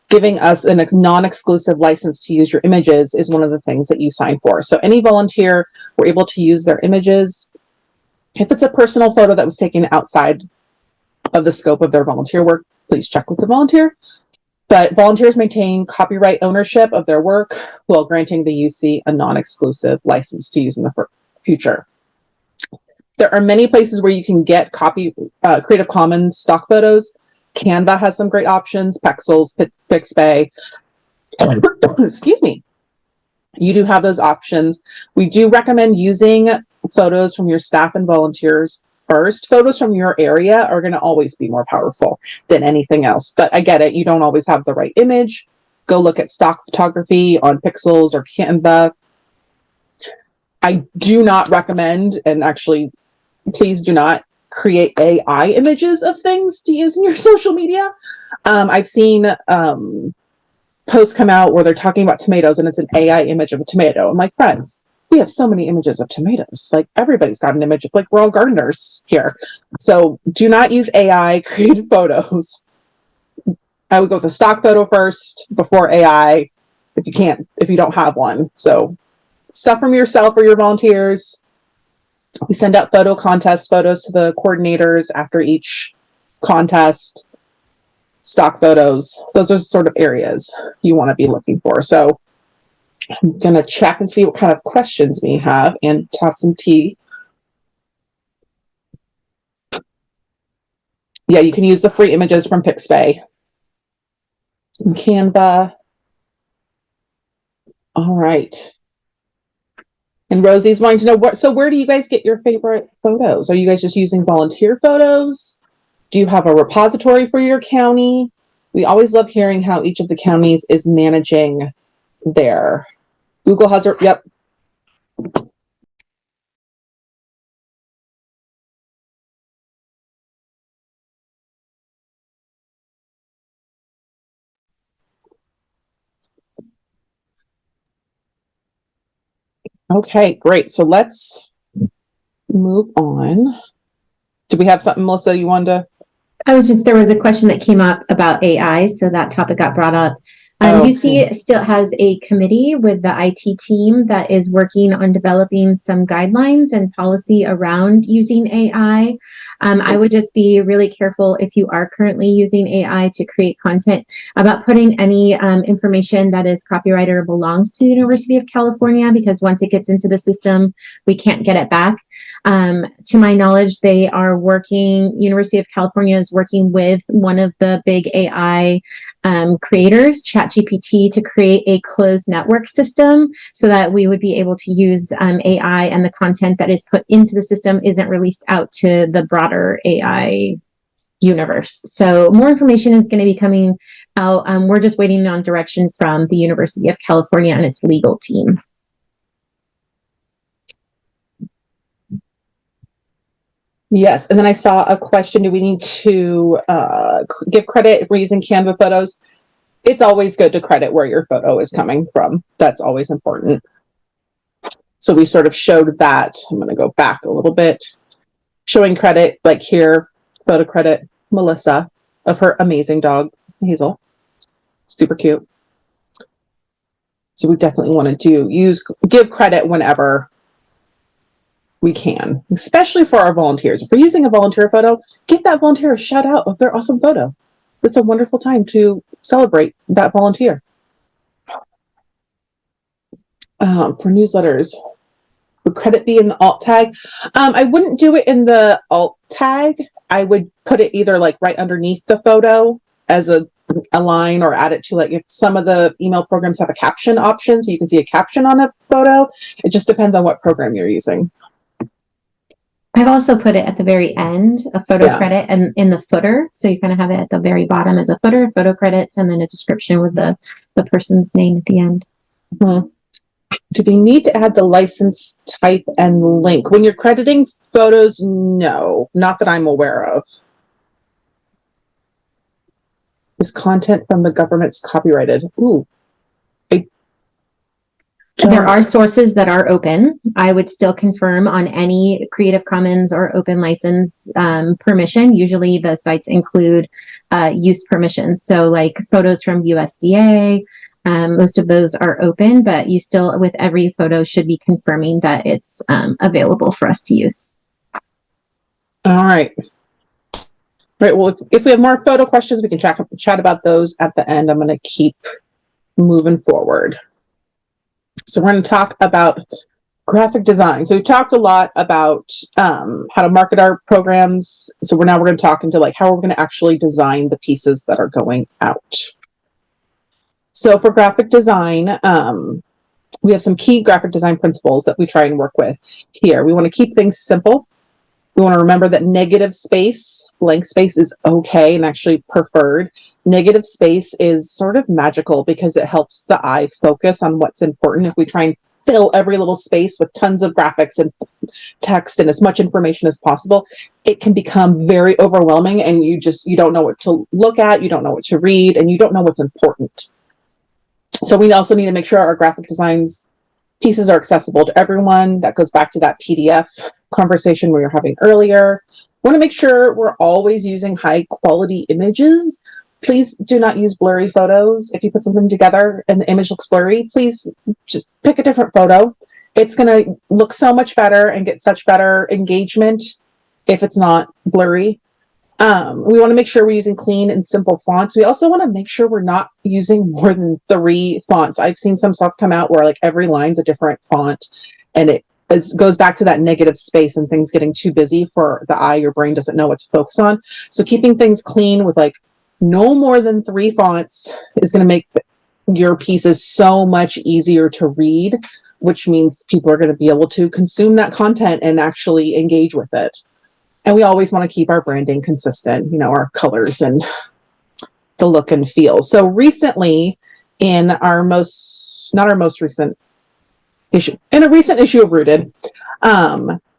giving us a non-exclusive license to use your images is one of the things that you sign for. So any volunteer, we're able to use their images. If it's a personal photo that was taken outside of the scope of their volunteer work, please check with the volunteer. But volunteers maintain copyright ownership of their work while granting the UC a non-exclusive license to use in the future. There are many places where you can get Creative Commons stock photos. Canva has some great options, Pexels, Pixabay. Excuse me. You do have those options. We do recommend using photos from your staff and volunteers first. Photos from your area are going to always be more powerful than anything else. But I get it. You don't always have the right image. Go look at stock photography on Pixels or Canva. I do not recommend, and actually, please do not create AI images of things to use in your social media. I've seen posts come out where they're talking about tomatoes and it's an AI image of a tomato. I'm like, friends, we have so many images of tomatoes. Like, everybody's got an image of, like, we're all gardeners here. So do not use AI created photos. I would go with a stock photo first before AI if you don't have one. So stuff from yourself or your volunteers. We send out photo contest photos to the coordinators after each contest. Stock photos. Those are sort of areas you want to be looking for. So I'm going to check and see what kind of questions we have and have some tea. Yeah, you can use the free images from Pixabay and Canva. All right. And Rosie's wanting to know so where do you guys get your favorite photos? Are you guys just using volunteer photos? Do you have a repository for your county? We always love hearing how each of the counties is managing their Google has it. Yep. Okay, great. So let's move on. Do we have something, Melissa, you wanted to? There was a question that came up about AI, so that topic got brought up. UC still has a committee with the IT team that is working on developing some guidelines and policy around using AI. I would just be really careful if you are currently using AI to create content about putting any information that is copyrighted or belongs to the University of California, because once it gets into the system, we can't get it back. To my knowledge, University of California is working with one of the big AI creators, ChatGPT, to create a closed network system so that we would be able to use AI, and the content that is put into the system isn't released out to the broader AI universe. So more information is going to be coming out. We're just waiting on direction from the University of California and its legal team. Yes, and then I saw a question, do we need to give credit if we're using Canva photos? It's always good to credit where your photo is coming from. That's always important. So we sort of showed that. I'm going to go back a little bit. Showing credit, like here, photo credit, Melissa, of her amazing dog, Hazel. Super cute. So we definitely want to give credit whenever we can, especially for our volunteers. If we're using a volunteer photo, give that volunteer a shout out of their awesome photo. It's a wonderful time to celebrate that volunteer. For newsletters, would credit be in the alt tag? I wouldn't do it in the alt tag. I would put it either like right underneath the photo as a line, or add it to, like, if some of the email programs have a caption option, so you can see a caption on a photo. It just depends on what program you're using. I've also put it at the very end, a photo Yeah. credit, and in the footer. So you kind of have it at the very bottom as a footer, photo credits, and then a description with the person's name at the end. Mm-hmm. Do we need to add the license type and link? When you're crediting photos, no, not that I'm aware of. Is content from the government's copyrighted? Ooh. There are sources that are open. I would still confirm on any Creative Commons or open license permission. Usually the sites include use permissions. So like photos from USDA, most of those are open, but you still, with every photo, should be confirming that it's available for us to use. All right. Right. Well, if we have more photo questions, we can chat about those at the end. I'm going to keep moving forward. So we're going to talk about graphic design. So we've talked a lot about how to market our programs. So we're going to talk into like how we're going to actually design the pieces that are going out. So for graphic design, we have some key graphic design principles that we try and work with here. We want to keep things simple. We want to remember that negative space, blank space, is okay and actually preferred. Negative space is sort of magical because it helps the eye focus on what's important. If we try and fill every little space with tons of graphics and text and as much information as possible, it can become very overwhelming, and you don't know what to look at, you don't know what to read, and you don't know what's important. So we also need to make sure our graphic designs pieces are accessible to everyone. That goes back to that PDF conversation we were having earlier. We want to make sure we're always using high quality images. Please do not use blurry photos. If you put something together and the image looks blurry, please just pick a different photo. It's going to look so much better and get such better engagement if it's not blurry. We want to make sure we're using clean and simple fonts. We also want to make sure we're not using more than 3 fonts. I've seen some stuff come out where like every line's a different font, and it goes back to that negative space and things getting too busy for the eye. Your brain doesn't know what to focus on. So keeping things clean with like no more than 3 fonts is going to make your pieces so much easier to read, which means people are going to be able to consume that content and actually engage with it. And we always want to keep our branding consistent, our colors and the look and feel. So recently, in not our most recent issue, in a recent issue of Rooted,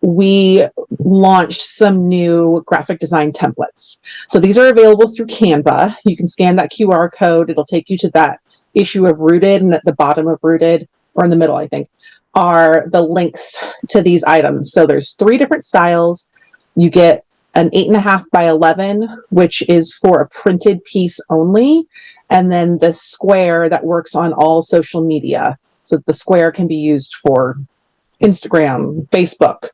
we launched some new graphic design templates. So these are available through Canva. You can scan that QR code. It'll take you to that issue of Rooted, and at the bottom of Rooted, or in the middle, I think, are the links to these items. So there's 3 different styles. You get an 8.5 by 11, which is for a printed piece only. And then the square that works on all social media. So the square can be used for Instagram, Facebook.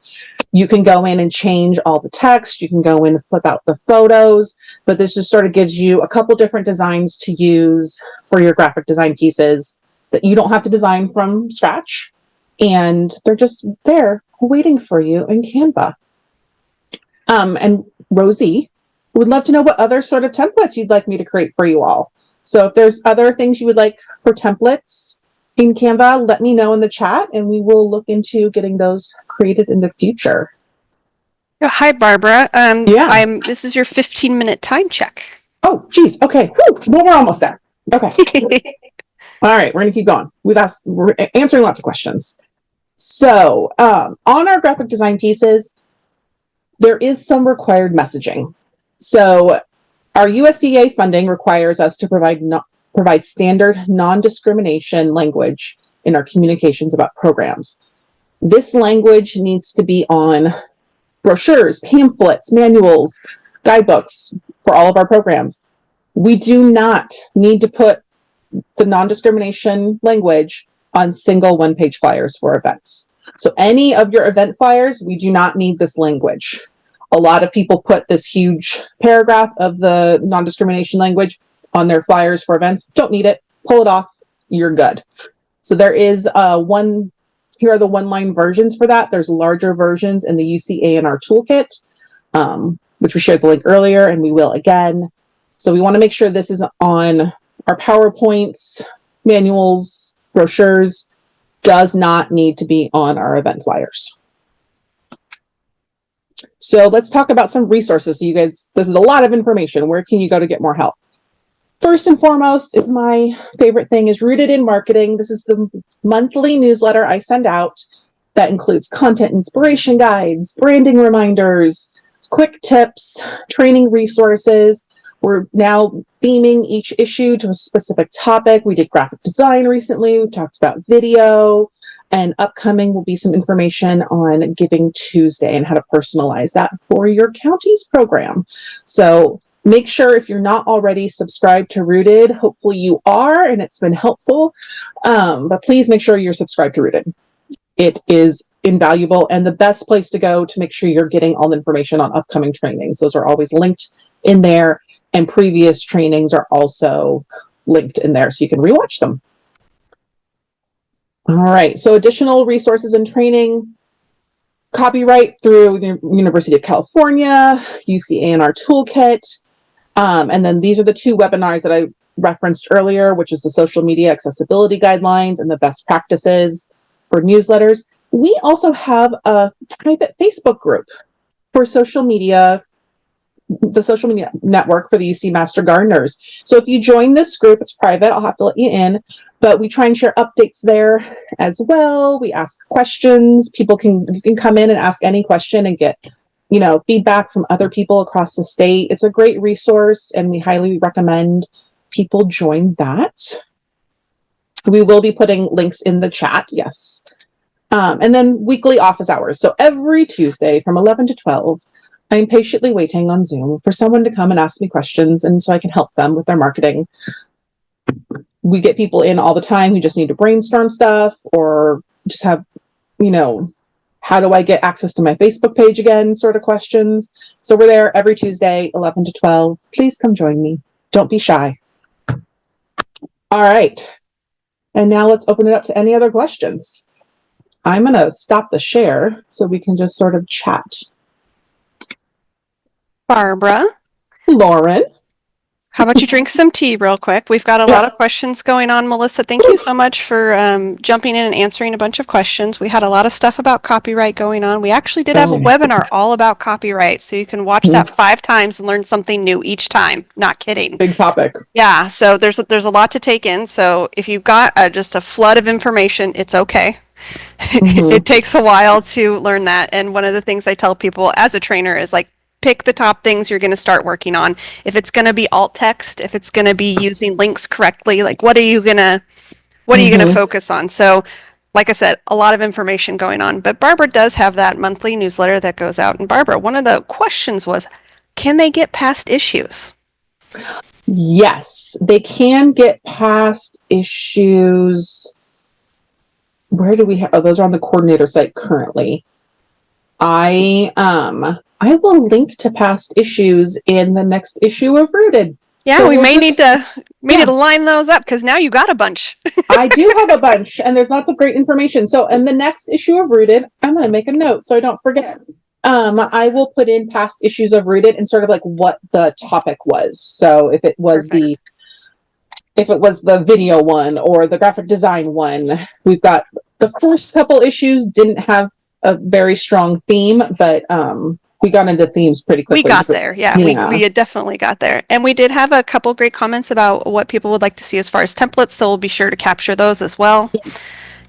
You can go in and change all the text. You can go in and flip out the photos, but this just sort of gives you a couple different designs to use for your graphic design pieces that you don't have to design from scratch. And they're just there waiting for you in Canva. And Rosie would love to know what other sort of templates you'd like me to create for you all. So if there's other things you would like for templates in Canva, let me know in the chat, and we will look into getting those created in the future. Hi, Barbara. Yeah. This is your 15-minute time check. Oh, geez. Okay. Whew. Well, we're almost there. Okay. All right. We're going to keep going. We're answering lots of questions. So on our graphic design pieces, there is some required messaging. So our USDA funding requires us to provide standard non-discrimination language in our communications about programs. This language needs to be on brochures, pamphlets, manuals, guidebooks for all of our programs. We do not need to put the non-discrimination language on single one-page flyers for events. So any of your event flyers, we do not need this language. A lot of people put this huge paragraph of the non-discrimination language on their flyers for events. Don't need it. Pull it off. You're good. So there is here are the one-line versions for that. There's larger versions in the UC ANR Toolkit, which we shared the link earlier, and we will again. So we want to make sure this is on our PowerPoints, manuals, brochures, does not need to be on our event flyers. So let's talk about some resources. So you guys, this is a lot of information. Where can you go to get more help? First and foremost is my favorite thing is Rooted in Marketing. This is the monthly newsletter I send out that includes content inspiration guides, branding reminders, quick tips, training resources. We're now theming each issue to a specific topic. We did graphic design recently. We've talked about video, and upcoming will be some information on Giving Tuesday and how to personalize that for your county's program. So make sure if you're not already subscribed to Rooted, hopefully you are, and it's been helpful. But please make sure you're subscribed to Rooted. It is invaluable and the best place to go to make sure you're getting all the information on upcoming trainings. Those are always linked in there, and previous trainings are also linked in there so you can rewatch them. All right, so additional resources and training. Copyright through the University of California, UC ANR Toolkit. And then these are the two webinars that I referenced earlier, which is the social media accessibility guidelines and the best practices for newsletters. We also have a private Facebook group for social media, the social media network for the UC Master Gardeners. So if you join this group, it's private, I'll have to let you in, but we try and share updates there as well. We ask questions. You can come in and ask any question and get, feedback from other people across the state. It's a great resource, and we highly recommend people join that. We will be putting links in the chat, yes. And then weekly office hours. So every Tuesday from 11 to 12, I'm patiently waiting on Zoom for someone to come and ask me questions, and so I can help them with their marketing. We get people in all the time who just need to brainstorm stuff or just have, how do I get access to my Facebook page again, sort of questions. So we're there every Tuesday, 11 to 12. Please come join me. Don't be shy. All right. And now let's open it up to any other questions. I'm going to stop the share so we can just sort of chat. Barbara, Lauren. how about you drink some tea real quick? We've got a lot of questions going on. Melissa, thank you so much for jumping in and answering a bunch of questions. We had a lot of stuff about copyright going on. We actually did have a webinar all about copyright, so you can watch that 5 times and learn something new each time. Not kidding. Big topic. Yeah, so there's a lot to take in. So if you've got just a flood of information, it's okay. It takes a while to learn that. And one of the things I tell people as a trainer is pick the top things you're going to start working on. If it's going to be alt text, if it's going to be using links correctly, what are you going to focus on? So like I said, a lot of information going on, but Barbara does have that monthly newsletter that goes out. And Barbara, one of the questions was, can they get past issues? Yes, they can get past issues. Where do we have? Oh, those are on the coordinator site currently. I will link to past issues in the next issue of Rooted. Yeah, so we may need to line those up because now you got a bunch. I do have a bunch, and there's lots of great information. So in the next issue of Rooted, I'm going to make a note so I don't forget. I will put in past issues of Rooted and sort of what the topic was. So if it was the video one or the graphic design one, we've got the first couple issues didn't have a very strong theme, but we got into themes pretty quickly. We got there, yeah. We definitely got there. And we did have a couple great comments about what people would like to see as far as templates, so we'll be sure to capture those as well.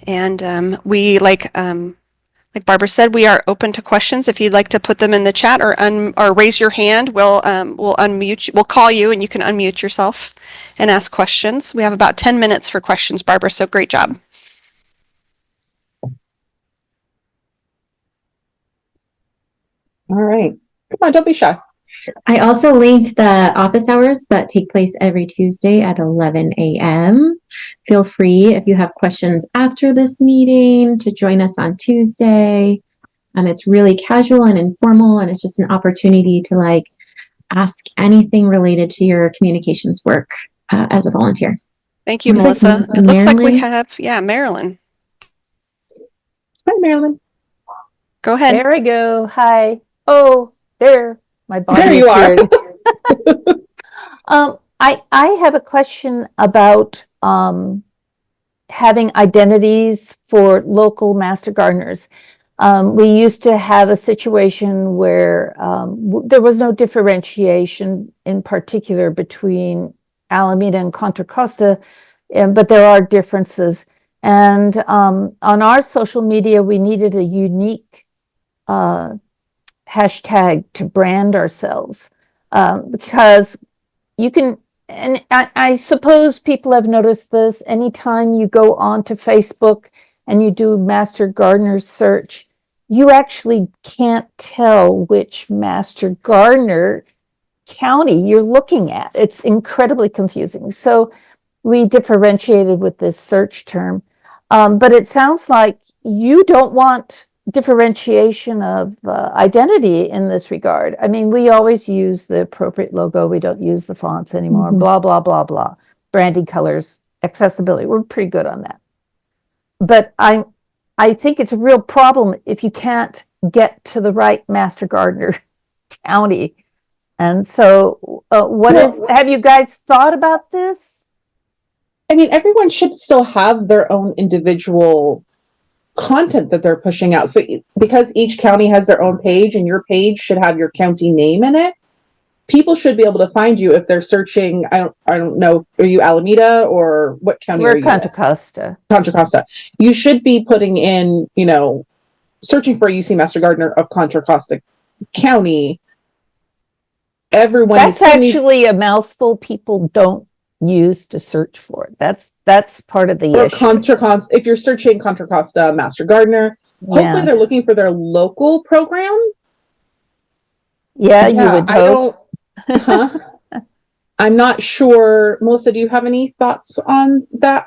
And we, like Barbara said, we are open to questions. If you'd like to put them in the chat or raise your hand, we'll unmute you. We'll call you and you can unmute yourself and ask questions. We have about 10 minutes for questions, Barbara, so great job. All right. Come on, don't be shy. I also linked the office hours that take place every Tuesday at 11 a.m. Feel free, if you have questions after this meeting, to join us on Tuesday. It's really casual and informal, and it's just an opportunity to like ask anything related to your communications work as a volunteer. Thank you, Looks like Melissa. It looks like we Marilyn. have, Marilyn. Hi, Marilyn. Go ahead. There we go. Hi. Oh, there. My body There you are. appeared. I have a question about having identities for local master gardeners. We used to have a situation where there was no differentiation in particular between Alameda and Contra Costa, but there are differences. And on our social media, we needed a unique hashtag to brand ourselves because you can, and I suppose people have noticed this, anytime you go onto Facebook and you do Master Gardener search, you actually can't tell which Master Gardener county you're looking at. It's incredibly confusing. So we differentiated with this search term. But it sounds like you don't want differentiation of identity in this regard. I mean, we always use the appropriate logo. We don't use the fonts anymore, blah, blah, blah, blah. Branding, colors, accessibility. We're pretty good on that. But I think it's a real problem if you can't get to the right Master Gardener county. And so have you guys thought about this? I mean, everyone should still have their own individual content that they're pushing out. So it's because each county has their own page and your page should have your county name in it. People should be able to find you if they're searching. I don't know. Are you Alameda or what county are you? We're Contra Costa. Contra Costa. You should be putting in, searching for a UC Master Gardener of Contra Costa County. Everyone. That's actually a mouthful people don't use to search for it. That's part of the issue. If you're searching Contra Costa Master Gardener, hopefully they're looking for their local program. Yeah, you would hope. I'm not sure. Melissa, do you have any thoughts on that?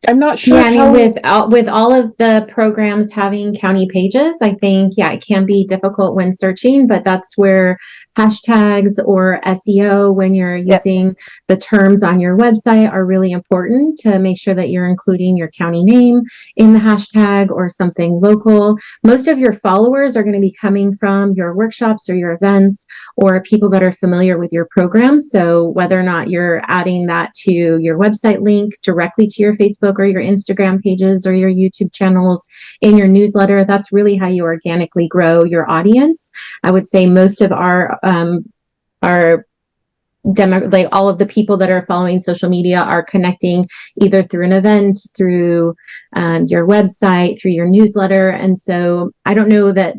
I'm not sure. Yeah, I mean, with all of the programs having county pages, I think, it can be difficult when searching, but that's where hashtags or SEO, when you're using the terms on your website, are really important to make sure that you're including your county name in the hashtag or something local. Most of your followers are going to be coming from your workshops or your events or people that are familiar with your program. So whether or not you're adding that to your website link directly to your Facebook or your Instagram pages or your YouTube channels, in your newsletter, that's really how you organically grow your audience. I would say most of our demo, like all of the people that are following social media, are connecting either through an event, through your website, through your newsletter. And so I don't know that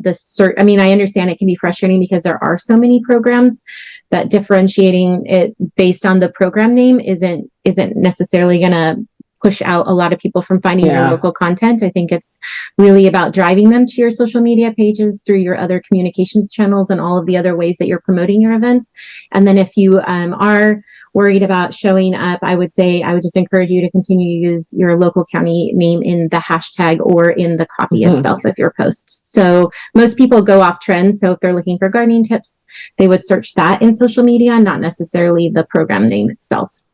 I mean, I understand it can be frustrating because there are so many programs that differentiating it based on the program name isn't necessarily going to push out a lot of people from finding your local content. I think it's really about driving them to your social media pages through your other communications channels and all of the other ways that you're promoting your events. And then if you are worried about showing up, I would just encourage you to continue to use your local county name in the hashtag or in the copy itself of your posts. So most people go off trend. So if they're looking for gardening tips, they would search that in social media, not necessarily the program name itself.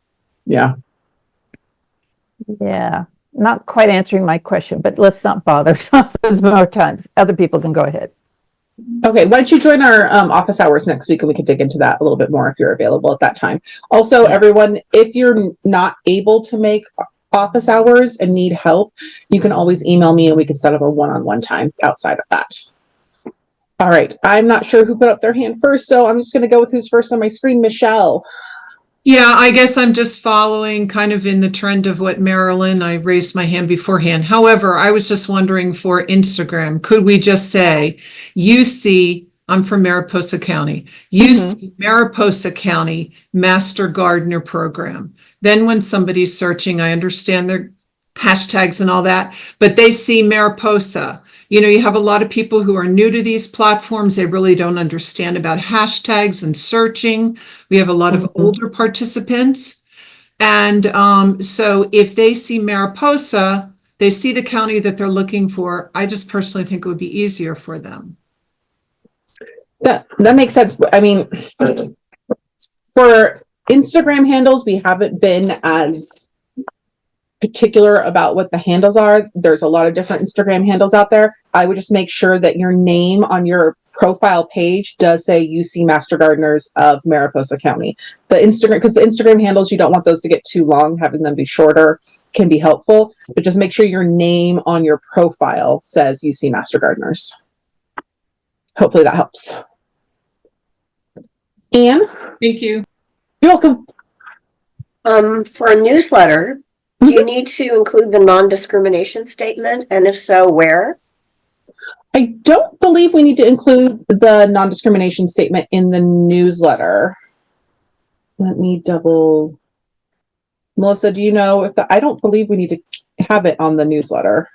Yeah. Yeah, not quite answering my question, but let's not bother more times. Other people can go ahead. Okay, why don't you join our office hours next week and we can dig into that a little bit more if you're available at that time. Also, everyone, if you're not able to make office hours and need help, you can always email me and we can set up a one-on-one time outside of that. All right, I'm not sure who put up their hand first, so I'm just going to go with who's first on my screen. Michelle. Yeah, I guess I'm just following kind of in the trend of what Marilyn, I raised my hand beforehand. However, I was just wondering for Instagram, could we just say, I'm from Mariposa County, Mariposa County Master Gardener Program. Then when somebody's searching, I understand their hashtags and all that, but they see Mariposa. You have a lot of people who are new to these platforms. They really don't understand about hashtags and searching. We have a lot of older participants. And so if they see Mariposa, they see the county that they're looking for. I just personally think it would be easier for them. That makes sense. I mean, for Instagram handles, we haven't been as particular about what the handles are. There's a lot of different Instagram handles out there. I would just make sure that your name on your profile page does say UC Master Gardeners of Mariposa County. The Instagram, because the Instagram handles, you don't want those to get too long. Having them be shorter can be helpful, but just make sure your name on your profile says UC Master Gardeners. Hopefully that helps. Anne? Thank you. You're welcome. For a newsletter, do you need to include the non-discrimination statement? And if so, where? I don't believe we need to include the non-discrimination statement in the newsletter. Let me double. Melissa, do you know if I don't believe we need to have it on the newsletter.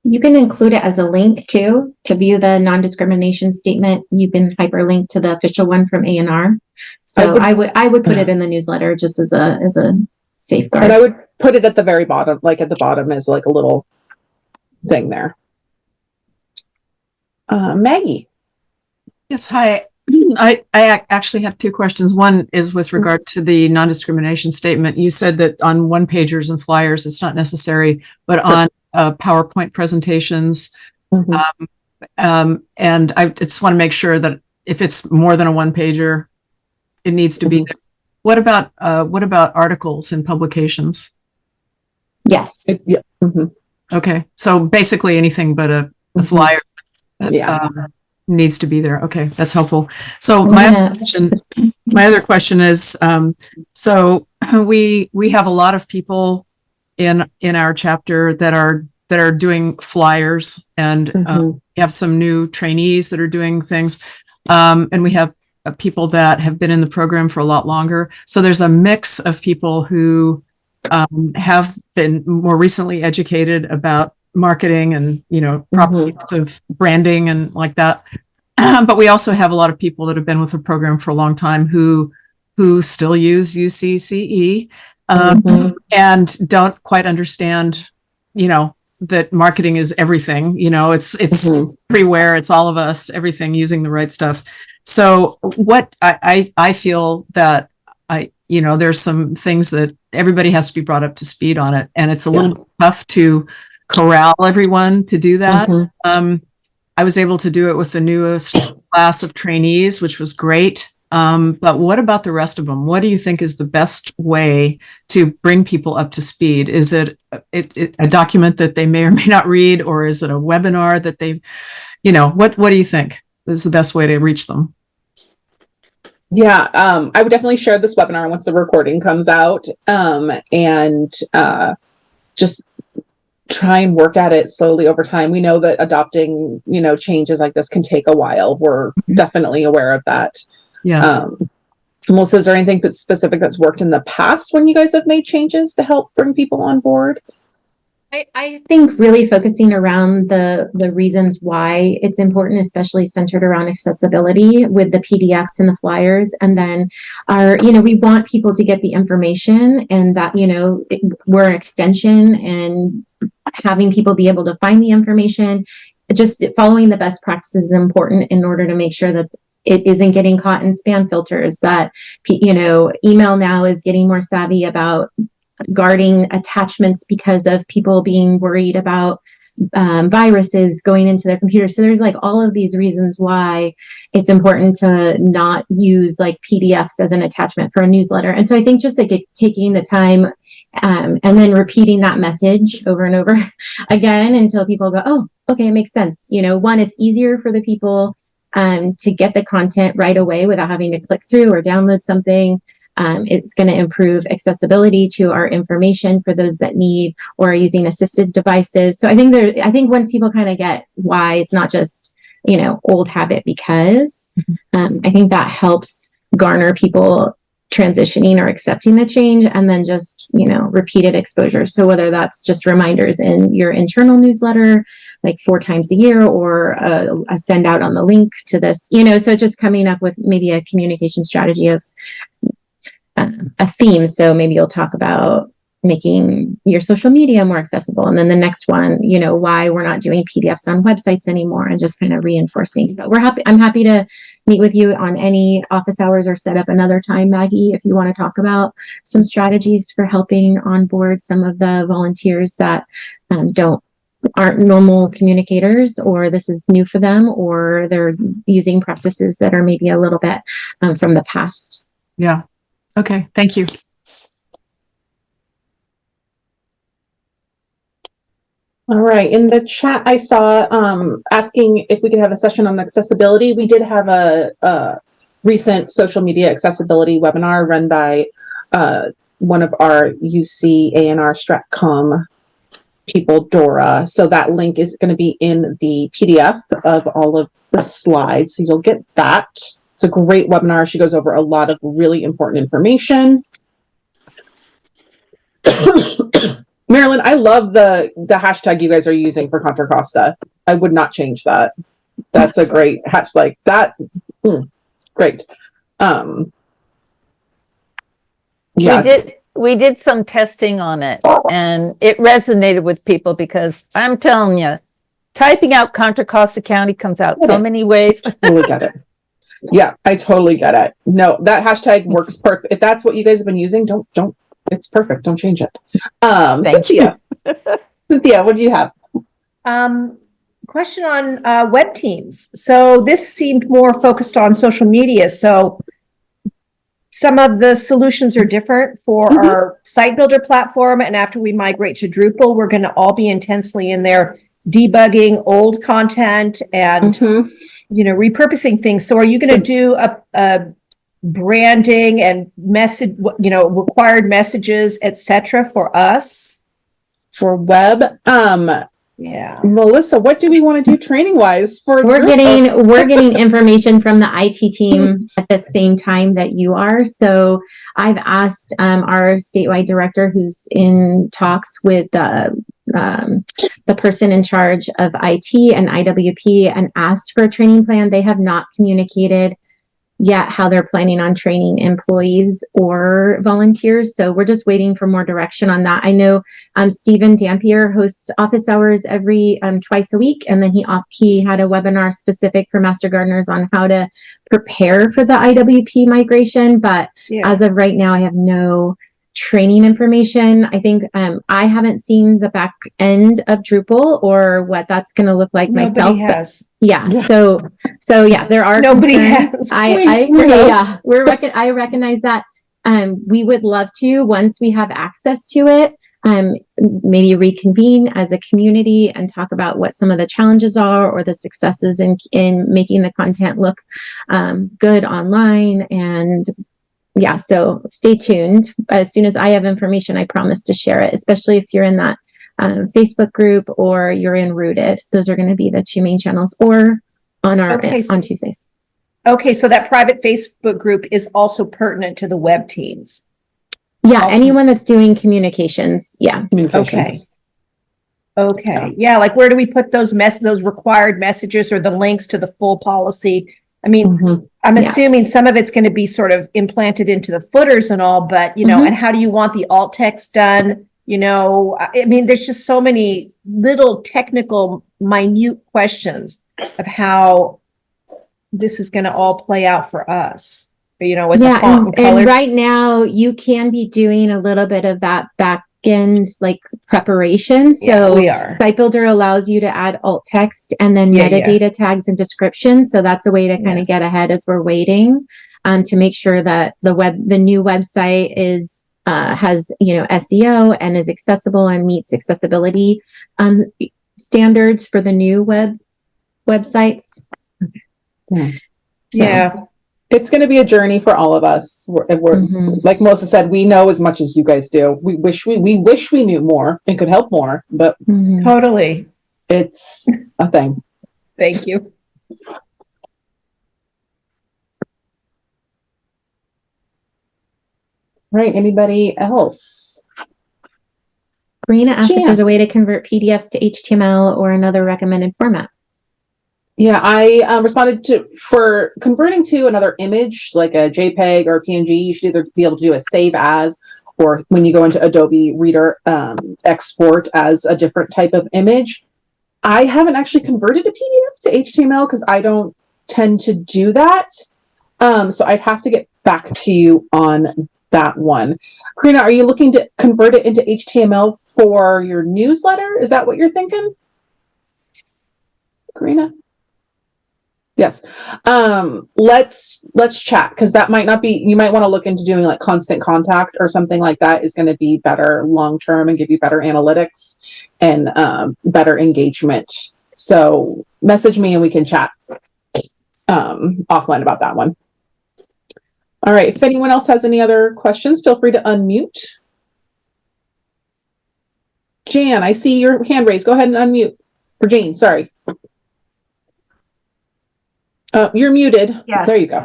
You can include it as a link too, to view the non-discrimination statement. You can hyperlink to the official one from ANR. So I would put it in the newsletter just as a safeguard. And I would put it at the very bottom, like at the bottom as like a little thing there. Maggie. Yes, hi. I actually have two questions. One is with regard to the non-discrimination statement. You said that on one-pagers and flyers, it's not necessary, but on PowerPoint presentations. And I just want to make sure that if it's more than a one-pager, it needs to be there. What about articles and publications? Yes. Yeah. Okay. So basically anything but a flyer needs to be there. Okay. That's helpful. So my other question is, so we have a lot of people in our chapter that are doing flyers, and we have some new trainees that are doing things. And we have people that have been in the program for a lot longer. So there's a mix of people who have been more recently educated about marketing and, proper use of branding and like that. But we also have a lot of people that have been with the program for a long time who still use UCCE and don't quite understand, that marketing is everything. It's everywhere. It's all of us, everything, using the right stuff. So what I feel that there's some things that everybody has to be brought up to speed on it. And it's a little tough to corral everyone to do that. I was able to do it with the newest class of trainees, which was great. But what about the rest of them? What do you think is the best way to bring people up to speed? Is it a document that they may or may not read, or is it a webinar that they, what do you think is the best way to reach them? Yeah, I would definitely share this webinar once the recording comes out, and just try and work at it slowly over time. We know that adopting, changes like this can take a while. We're definitely aware of that. Yeah. Melissa, is there anything specific that's worked in the past when you guys have made changes to help bring people on board? I think really focusing around the reasons why it's important, especially centered around accessibility with the PDFs and the flyers. And then we want people to get the information, and that, we're an extension, and having people be able to find the information. Just following the best practices is important in order to make sure that it isn't getting caught in spam filters, that, email now is getting more savvy about guarding attachments because of people being worried about viruses going into their computer. So there's like all of these reasons why it's important to not use like PDFs as an attachment for a newsletter. And so I think just like taking the time and then repeating that message over and over again until people go, oh, okay, it makes sense. One, it's easier for the people to get the content right away without having to click through or download something. It's going to improve accessibility to our information for those that need or are using assisted devices. So I think once people kind of get why it's not just, old habit, because I think that helps garner people transitioning or accepting the change, and then just, repeated exposure. So whether that's just reminders in your internal newsletter, like 4 times a year, or a send out on the link to this, so just coming up with maybe a communication strategy of a theme. So maybe you'll talk about making your social media more accessible. And then the next one, why we're not doing PDFs on websites anymore, and just kind of reinforcing. But I'm happy to meet with you on any office hours or set up another time, Maggie, if you want to talk about some strategies for helping onboard some of the volunteers that aren't normal communicators, or this is new for them, or they're using practices that are maybe a little bit from the past. Yeah. Okay. Thank you. All right. In the chat, I saw asking if we could have a session on accessibility. We did have a recent social media accessibility webinar run by one of our UC ANR Stratcom people, Dora. So that link is going to be in the PDF of all of the slides. So you'll get that. It's a great webinar. She goes over a lot of really important information. Marilyn, I love the hashtag you guys are using for Contra Costa. I would not change that. That's a great hashtag. Like that. Great. Yeah. We did some testing on it, and it resonated with people, because I'm telling you, typing out Contra Costa County comes out so many ways. Totally get it. Yeah, I totally get it. No, that hashtag works perfect. If that's what you guys have been using, don't. It's perfect. Don't change it. Cynthia. Cynthia, what do you have? Question on web teams. So this seemed more focused on social media. So some of the solutions are different for our site builder platform. And after we migrate to Drupal, we're going to all be intensely in there debugging old content and, repurposing things. So are you going to do a branding and message, required messages, etc. for us? For web? Yeah. Melissa, what do we want to do training wise for we're getting information from the IT team at the same time that you are. So I've asked our statewide director, who's in talks with the person in charge of IT and IWP, and asked for a training plan. They have not communicated yet how they're planning on training employees or volunteers. So we're just waiting for more direction on that. I know Stephen Dampier hosts office hours every twice a week. And then he had a webinar specific for Master Gardeners on how to prepare for the IWP migration. But as of right now, I have no training information. I think I haven't seen the back end of Drupal or what that's going to look like myself. Has. So there are nobody concerns. has. I agree. Yeah, I recognize that. We would love to, once we have access to it, maybe reconvene as a community and talk about what some of the challenges are or the successes in making the content look good online. And so stay tuned. As soon as I have information, I promise to share it, especially if you're in that Facebook group or you're in Rooted. Those are going to be the 2 main channels, or on our on Tuesdays. Okay, so that private Facebook group is also pertinent to the web teams. Yeah, anyone that's doing communications. Yeah. Communications. Okay. Yeah, like where do we put those required messages or the links to the full policy? I mean, I'm assuming some of it's going to be sort of implanted into the footers and all, but and how do you want the alt text done? I mean, there's just so many little technical, minute questions of how this is going to all play out for us. As a font and color. And right now you can be doing a little bit of that back end like preparation. So we are. Site Builder allows you to add alt text and then metadata tags and descriptions. So that's a way to kind of get ahead as we're waiting to make sure that the new website is has SEO and is accessible and meets accessibility standards for the new websites. It's going to be a journey for all of us. We're like Melissa said, we know as much as you guys do. We wish we knew more and could help more, but totally, it's a thing. Thank you. right, anybody else? Karina asked if Jan. there's a way to convert PDFs to HTML or another recommended format. Yeah, I responded for converting to another image, like a JPEG or a PNG, you should either be able to do a save as, or when you go into Adobe Reader, export as a different type of image. I haven't actually converted a PDF to HTML because I don't tend to do that. So I'd have to get back to you on that one. Karina, are you looking to convert it into HTML for your newsletter? Is that what you're thinking? Karina? Yes. Let's chat, because that might not be, you might want to look into doing like Constant Contact or something like that is going to be better long term and give you better analytics and better engagement. So message me and we can chat offline about that one. All right. If anyone else has any other questions, feel free to unmute. Jan, I see your hand raised. Go ahead and unmute. Or Jane, sorry. You're muted. Yes, There you go.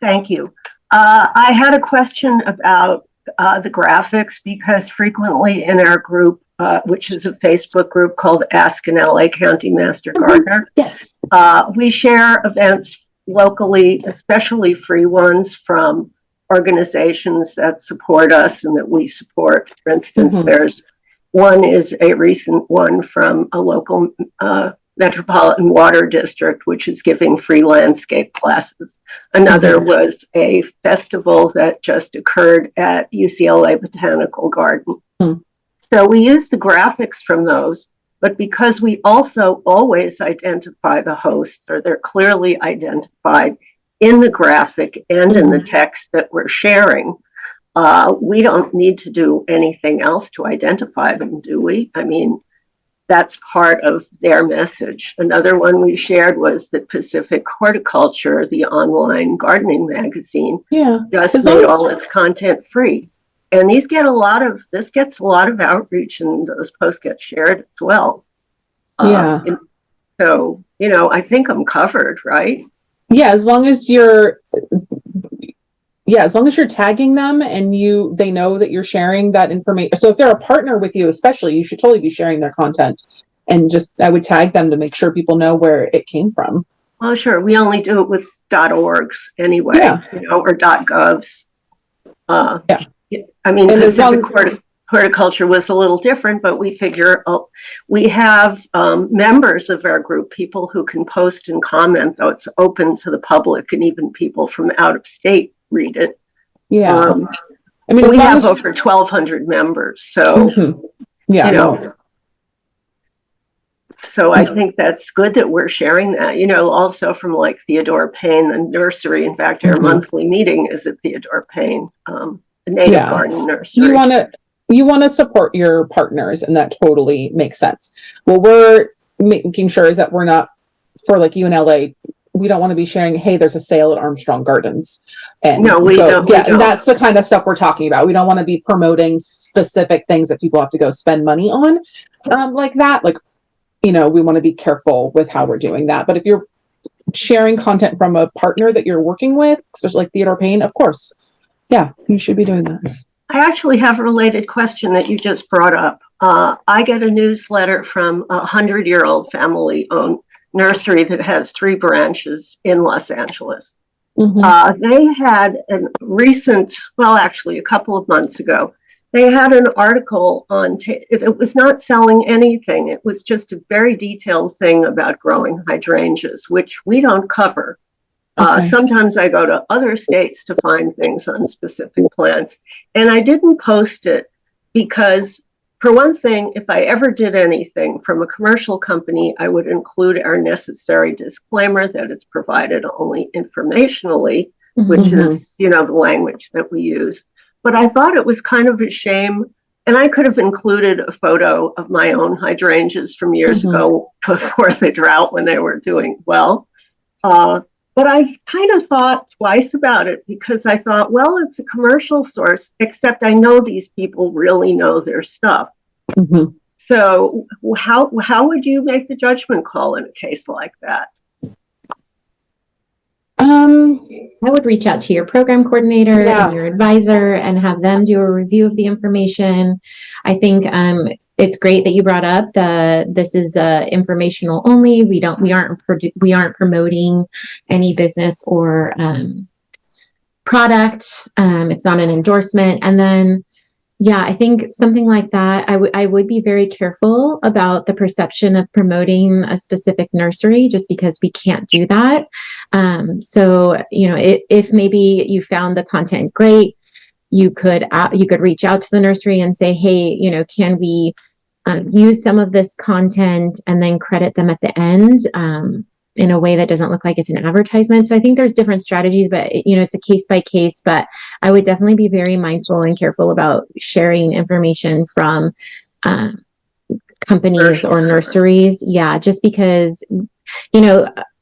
Thank you. I had a question about the graphics, because frequently in our group, which is a Facebook group called Ask an LA County Master Gardener, yes, we share events locally, especially free ones from organizations that support us and that we support. For instance, there's one is a recent one from a local metropolitan water district, which is giving free landscape classes. Another was a festival that just occurred at UCLA Botanical Garden. So we use the graphics from those, but because we also always identify the hosts, or they're clearly identified in the graphic and in the text that we're sharing, we don't need to do anything else to identify them, do we? I mean, that's part of their message. Another one we shared was that Pacific Horticulture, the online gardening magazine, just made all its content free. And this gets a lot of outreach, and those posts get shared as well. So, I think I'm covered, right? Yeah, as long as you're tagging them and they know that you're sharing that information. So if they're a partner with you, especially, you should totally be sharing their content, and I would tag them to make sure people know where it came from. Well, sure. We only do it with .orgs anyway, or .govs. I mean, Pacific Horticulture was a little different, but we figure we have members of our group, people who can post and comment, though it's open to the public, and even people from out of state read it. I mean, we have over 1,200 members, so so I think that's good that we're sharing that. Also from like Theodore Payne, the nursery. In fact, our monthly meeting is at Theodore Payne, a native garden nursery. You want to support your partners, and that totally makes sense. What we're making sure is that we're not, for like UNLA, we don't want to be sharing, hey, there's a sale at Armstrong Gardens. And no, we don't. And that's the kind of stuff we're talking about. We don't want to be promoting specific things that people have to go spend money on, like that. Like, we want to be careful with how we're doing that. But if you're sharing content from a partner that you're working with, especially like Theodore Payne, of course, you should be doing that. I actually have a related question that you just brought up. I get a newsletter from a 100-year-old family-owned nursery that has 3 branches in Los Angeles. They had a couple of months ago, they had an article on, it was not selling anything. It was just a very detailed thing about growing hydrangeas, which we don't cover. Sometimes I go to other states to find things on specific plants, and I didn't post it because, for one thing, if I ever did anything from a commercial company, I would include our necessary disclaimer that it's provided only informationally, which is, the language that we use. But I thought it was kind of a shame, and I could have included a photo of my own hydrangeas from years ago before the drought when they were doing well. But I kind of thought twice about it, because I thought, well, it's a commercial source, except I know these people really know their stuff. So how would you make the judgment call in a case like that? I would reach out to your program coordinator Yeah. and your advisor and have them do a review of the information. I think it's great that you brought up this is informational only. We aren't promoting any business or product. It's not an endorsement. And then yeah, I think something like that, I would be very careful about the perception of promoting a specific nursery just because we can't do that. So, if maybe you found the content great, you could reach out to the nursery and say, hey, can we use some of this content and then credit them at the end in a way that doesn't look like it's an advertisement. So I think there's different strategies, but it's a case by case. But I would definitely be very mindful and careful about sharing information from companies or nurseries. Yeah, just because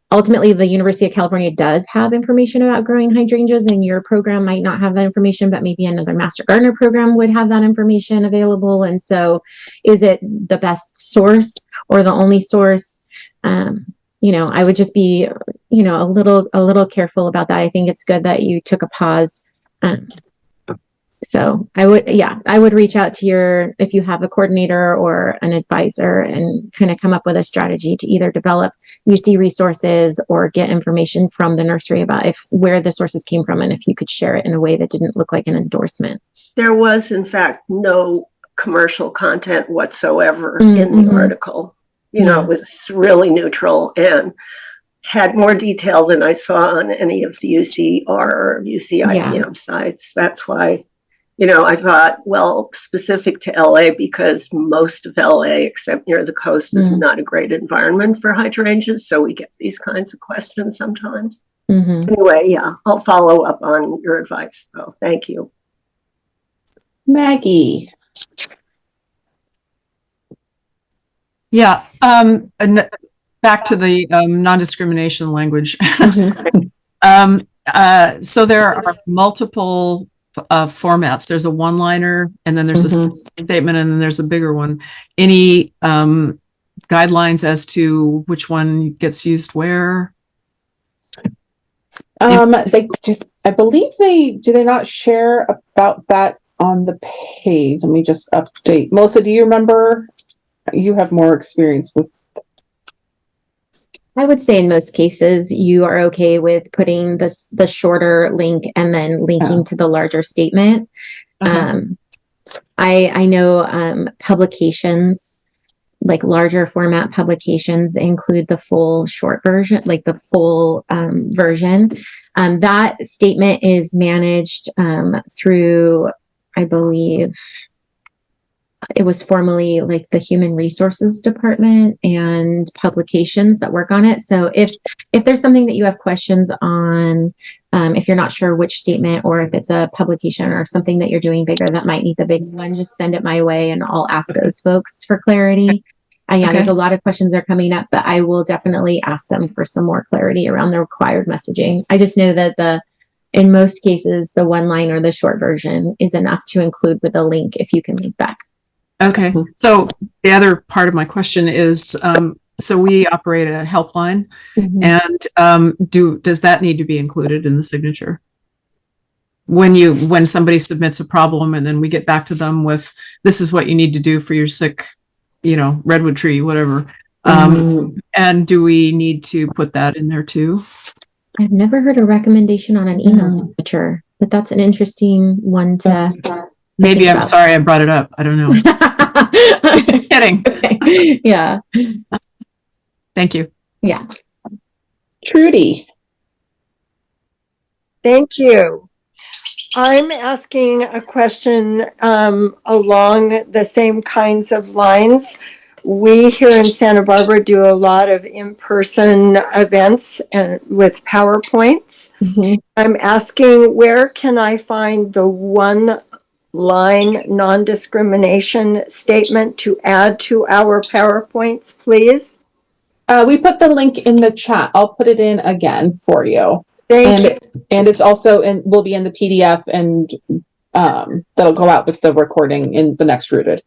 ultimately the University of California does have information about growing hydrangeas, and your program might not have that information, but maybe another Master Gardener program would have that information available. And so is it the best source or the only source? I would just be, a little careful about that. I think it's good that you took a pause. So I would reach out to if you have a coordinator or an advisor, and kind of come up with a strategy to either develop UC resources or get information from the nursery about where the sources came from, and if you could share it in a way that didn't look like an endorsement. There was, in fact, no commercial content whatsoever in the article. It was really neutral and had more detail than I saw on any of the UC or UC IPM sites. That's why, I thought, well, specific to LA, because most of LA, except near the coast, is not a great environment for hydrangeas. So we get these kinds of questions sometimes. Anyway, I'll follow up on your advice. So thank you. Maggie. Yeah. Back to the non-discrimination language. So there are multiple formats. There's a one-liner, and then there's a statement, and then there's a bigger one. Any guidelines as to which one gets used where? I believe do they not share about that on the page? Let me just update. Melissa, do you remember? You have more experience with. I would say in most cases, you are okay with putting the shorter link and then linking to the larger statement. Okay. I know publications, like larger format publications, include the full short version, like the full version. That statement is managed through, I believe, it was formerly like the Human Resources Department and publications that work on it. So if there's something that you have questions on, if you're not sure which statement, or if it's a publication or something that you're doing bigger that might need the big one, just send it my way and I'll ask those folks for clarity. There's a lot of questions that are coming up, but I will definitely ask them for some more clarity around the required messaging. I just know that in most cases, the one line or the short version is enough to include with a link if you can link back. Okay. So the other part of my question is, so we operate a helpline, and does that need to be included in the signature? When somebody submits a problem and then we get back to them with, this is what you need to do for your sick, redwood tree, whatever. And do we need to put that in there too? I've never heard a recommendation on an email signature, but that's an interesting one to. Maybe I'm sorry I brought it up. I don't know. Kidding. Okay. Yeah. Thank you. Yeah. Trudy. Thank you. I'm asking a question along the same kinds of lines. We here in Santa Barbara do a lot of in-person events with PowerPoints. I'm asking, where can I find the one line non-discrimination statement to add to our PowerPoints, please? We put the link in the chat. I'll put it in again for you. Thank you. And it's also will be in the PDF, and that'll go out with the recording in the next Rooted.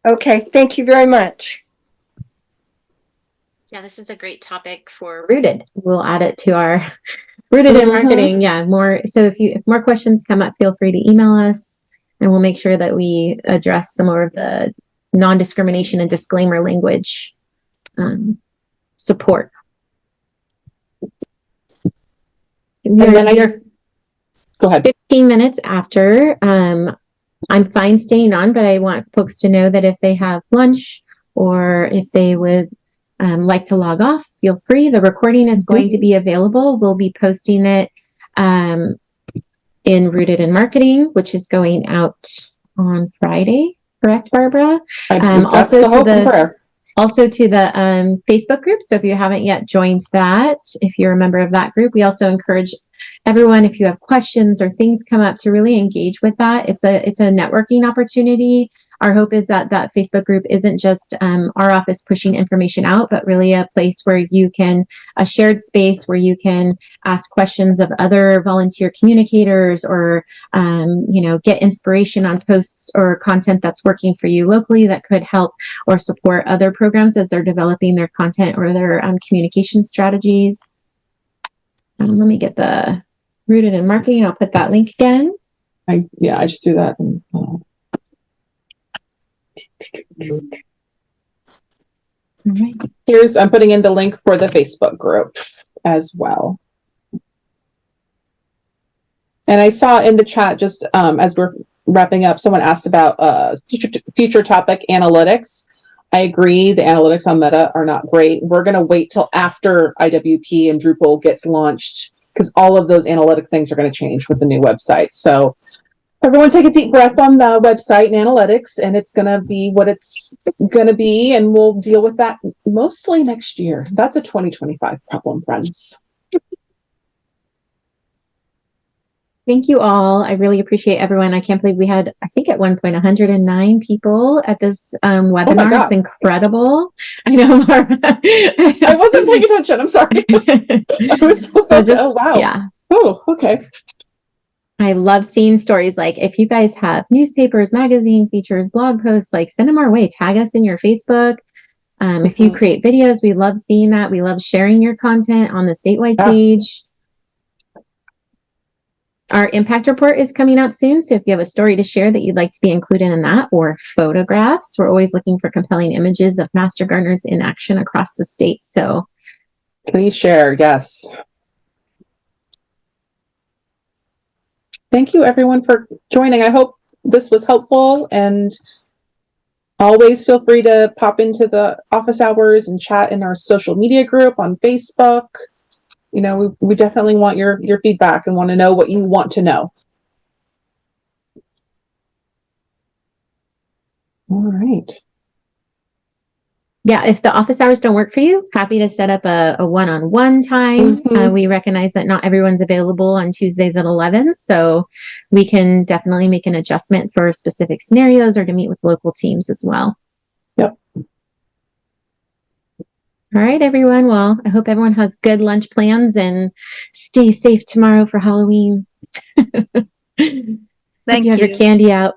Okay, thank you very much. Yeah, this is a great topic for Rooted. We'll add it to our Rooted in marketing, yeah. More. So if more questions come up, feel free to email us, and we'll make sure that we address some more of the non-discrimination and disclaimer language support. And then go ahead. 15 minutes after. I'm fine staying on, but I want folks to know that if they have lunch or if they would like to log off, feel free. The recording is going to be available. We'll be posting it in Rooted in Marketing, which is going out on Friday. Correct, Barbara? That's the hope and prayer. Also to the Facebook group. So if you haven't yet joined that, if you're a member of that group, we also encourage everyone, if you have questions or things come up, to really engage with that. It's a networking opportunity. Our hope is that that Facebook group isn't just our office pushing information out, but really a place where you can, a shared space where you can ask questions of other volunteer communicators, or get inspiration on posts or content that's working for you locally that could help or support other programs as they're developing their content or their communication strategies. Let me get the Rooted in Marketing. I'll put that link again. I just do that. Right. I'm putting in the link for the Facebook group as well. And I saw in the chat, just as we're wrapping up, someone asked about future topic analytics. I agree, the analytics on Meta are not great. We're going to wait till after IWP and Drupal gets launched, because all of those analytic things are going to change with the new website. So everyone take a deep breath on the website and analytics, and it's going to be what it's going to be, and we'll deal with that mostly next year. That's a 2025 problem, friends. Thank you all. I really appreciate everyone. I can't believe we had, I think at one point, 109 people at this webinar. It's incredible. I know, Barbara. I wasn't paying attention. I'm sorry. I was oh, wow. Yeah. Oh, okay. I love seeing stories like, if you guys have newspapers, magazine features, blog posts, like send them our way. Tag us in your Facebook. If you create videos, we love seeing that. We love sharing your content on the statewide page. Our impact report is coming out soon. So if you have a story to share that you'd like to be included in that, or photographs, we're always looking for compelling images of master gardeners in action across the state. So please share. Yes. Thank you everyone for joining. I hope this was helpful, and always feel free to pop into the office hours and chat in our social media group on Facebook. We definitely want your feedback and want to know what you want to know. All right. Yeah, if the office hours don't work for you, happy to set up a one-on-one time. We recognize that not everyone's available on Tuesdays at 11, so we can definitely make an adjustment for specific scenarios or to meet with local teams as well. Yep. All right, everyone. Well, I hope everyone has good lunch plans and stay safe tomorrow for Halloween. Thank you. Have your candy out.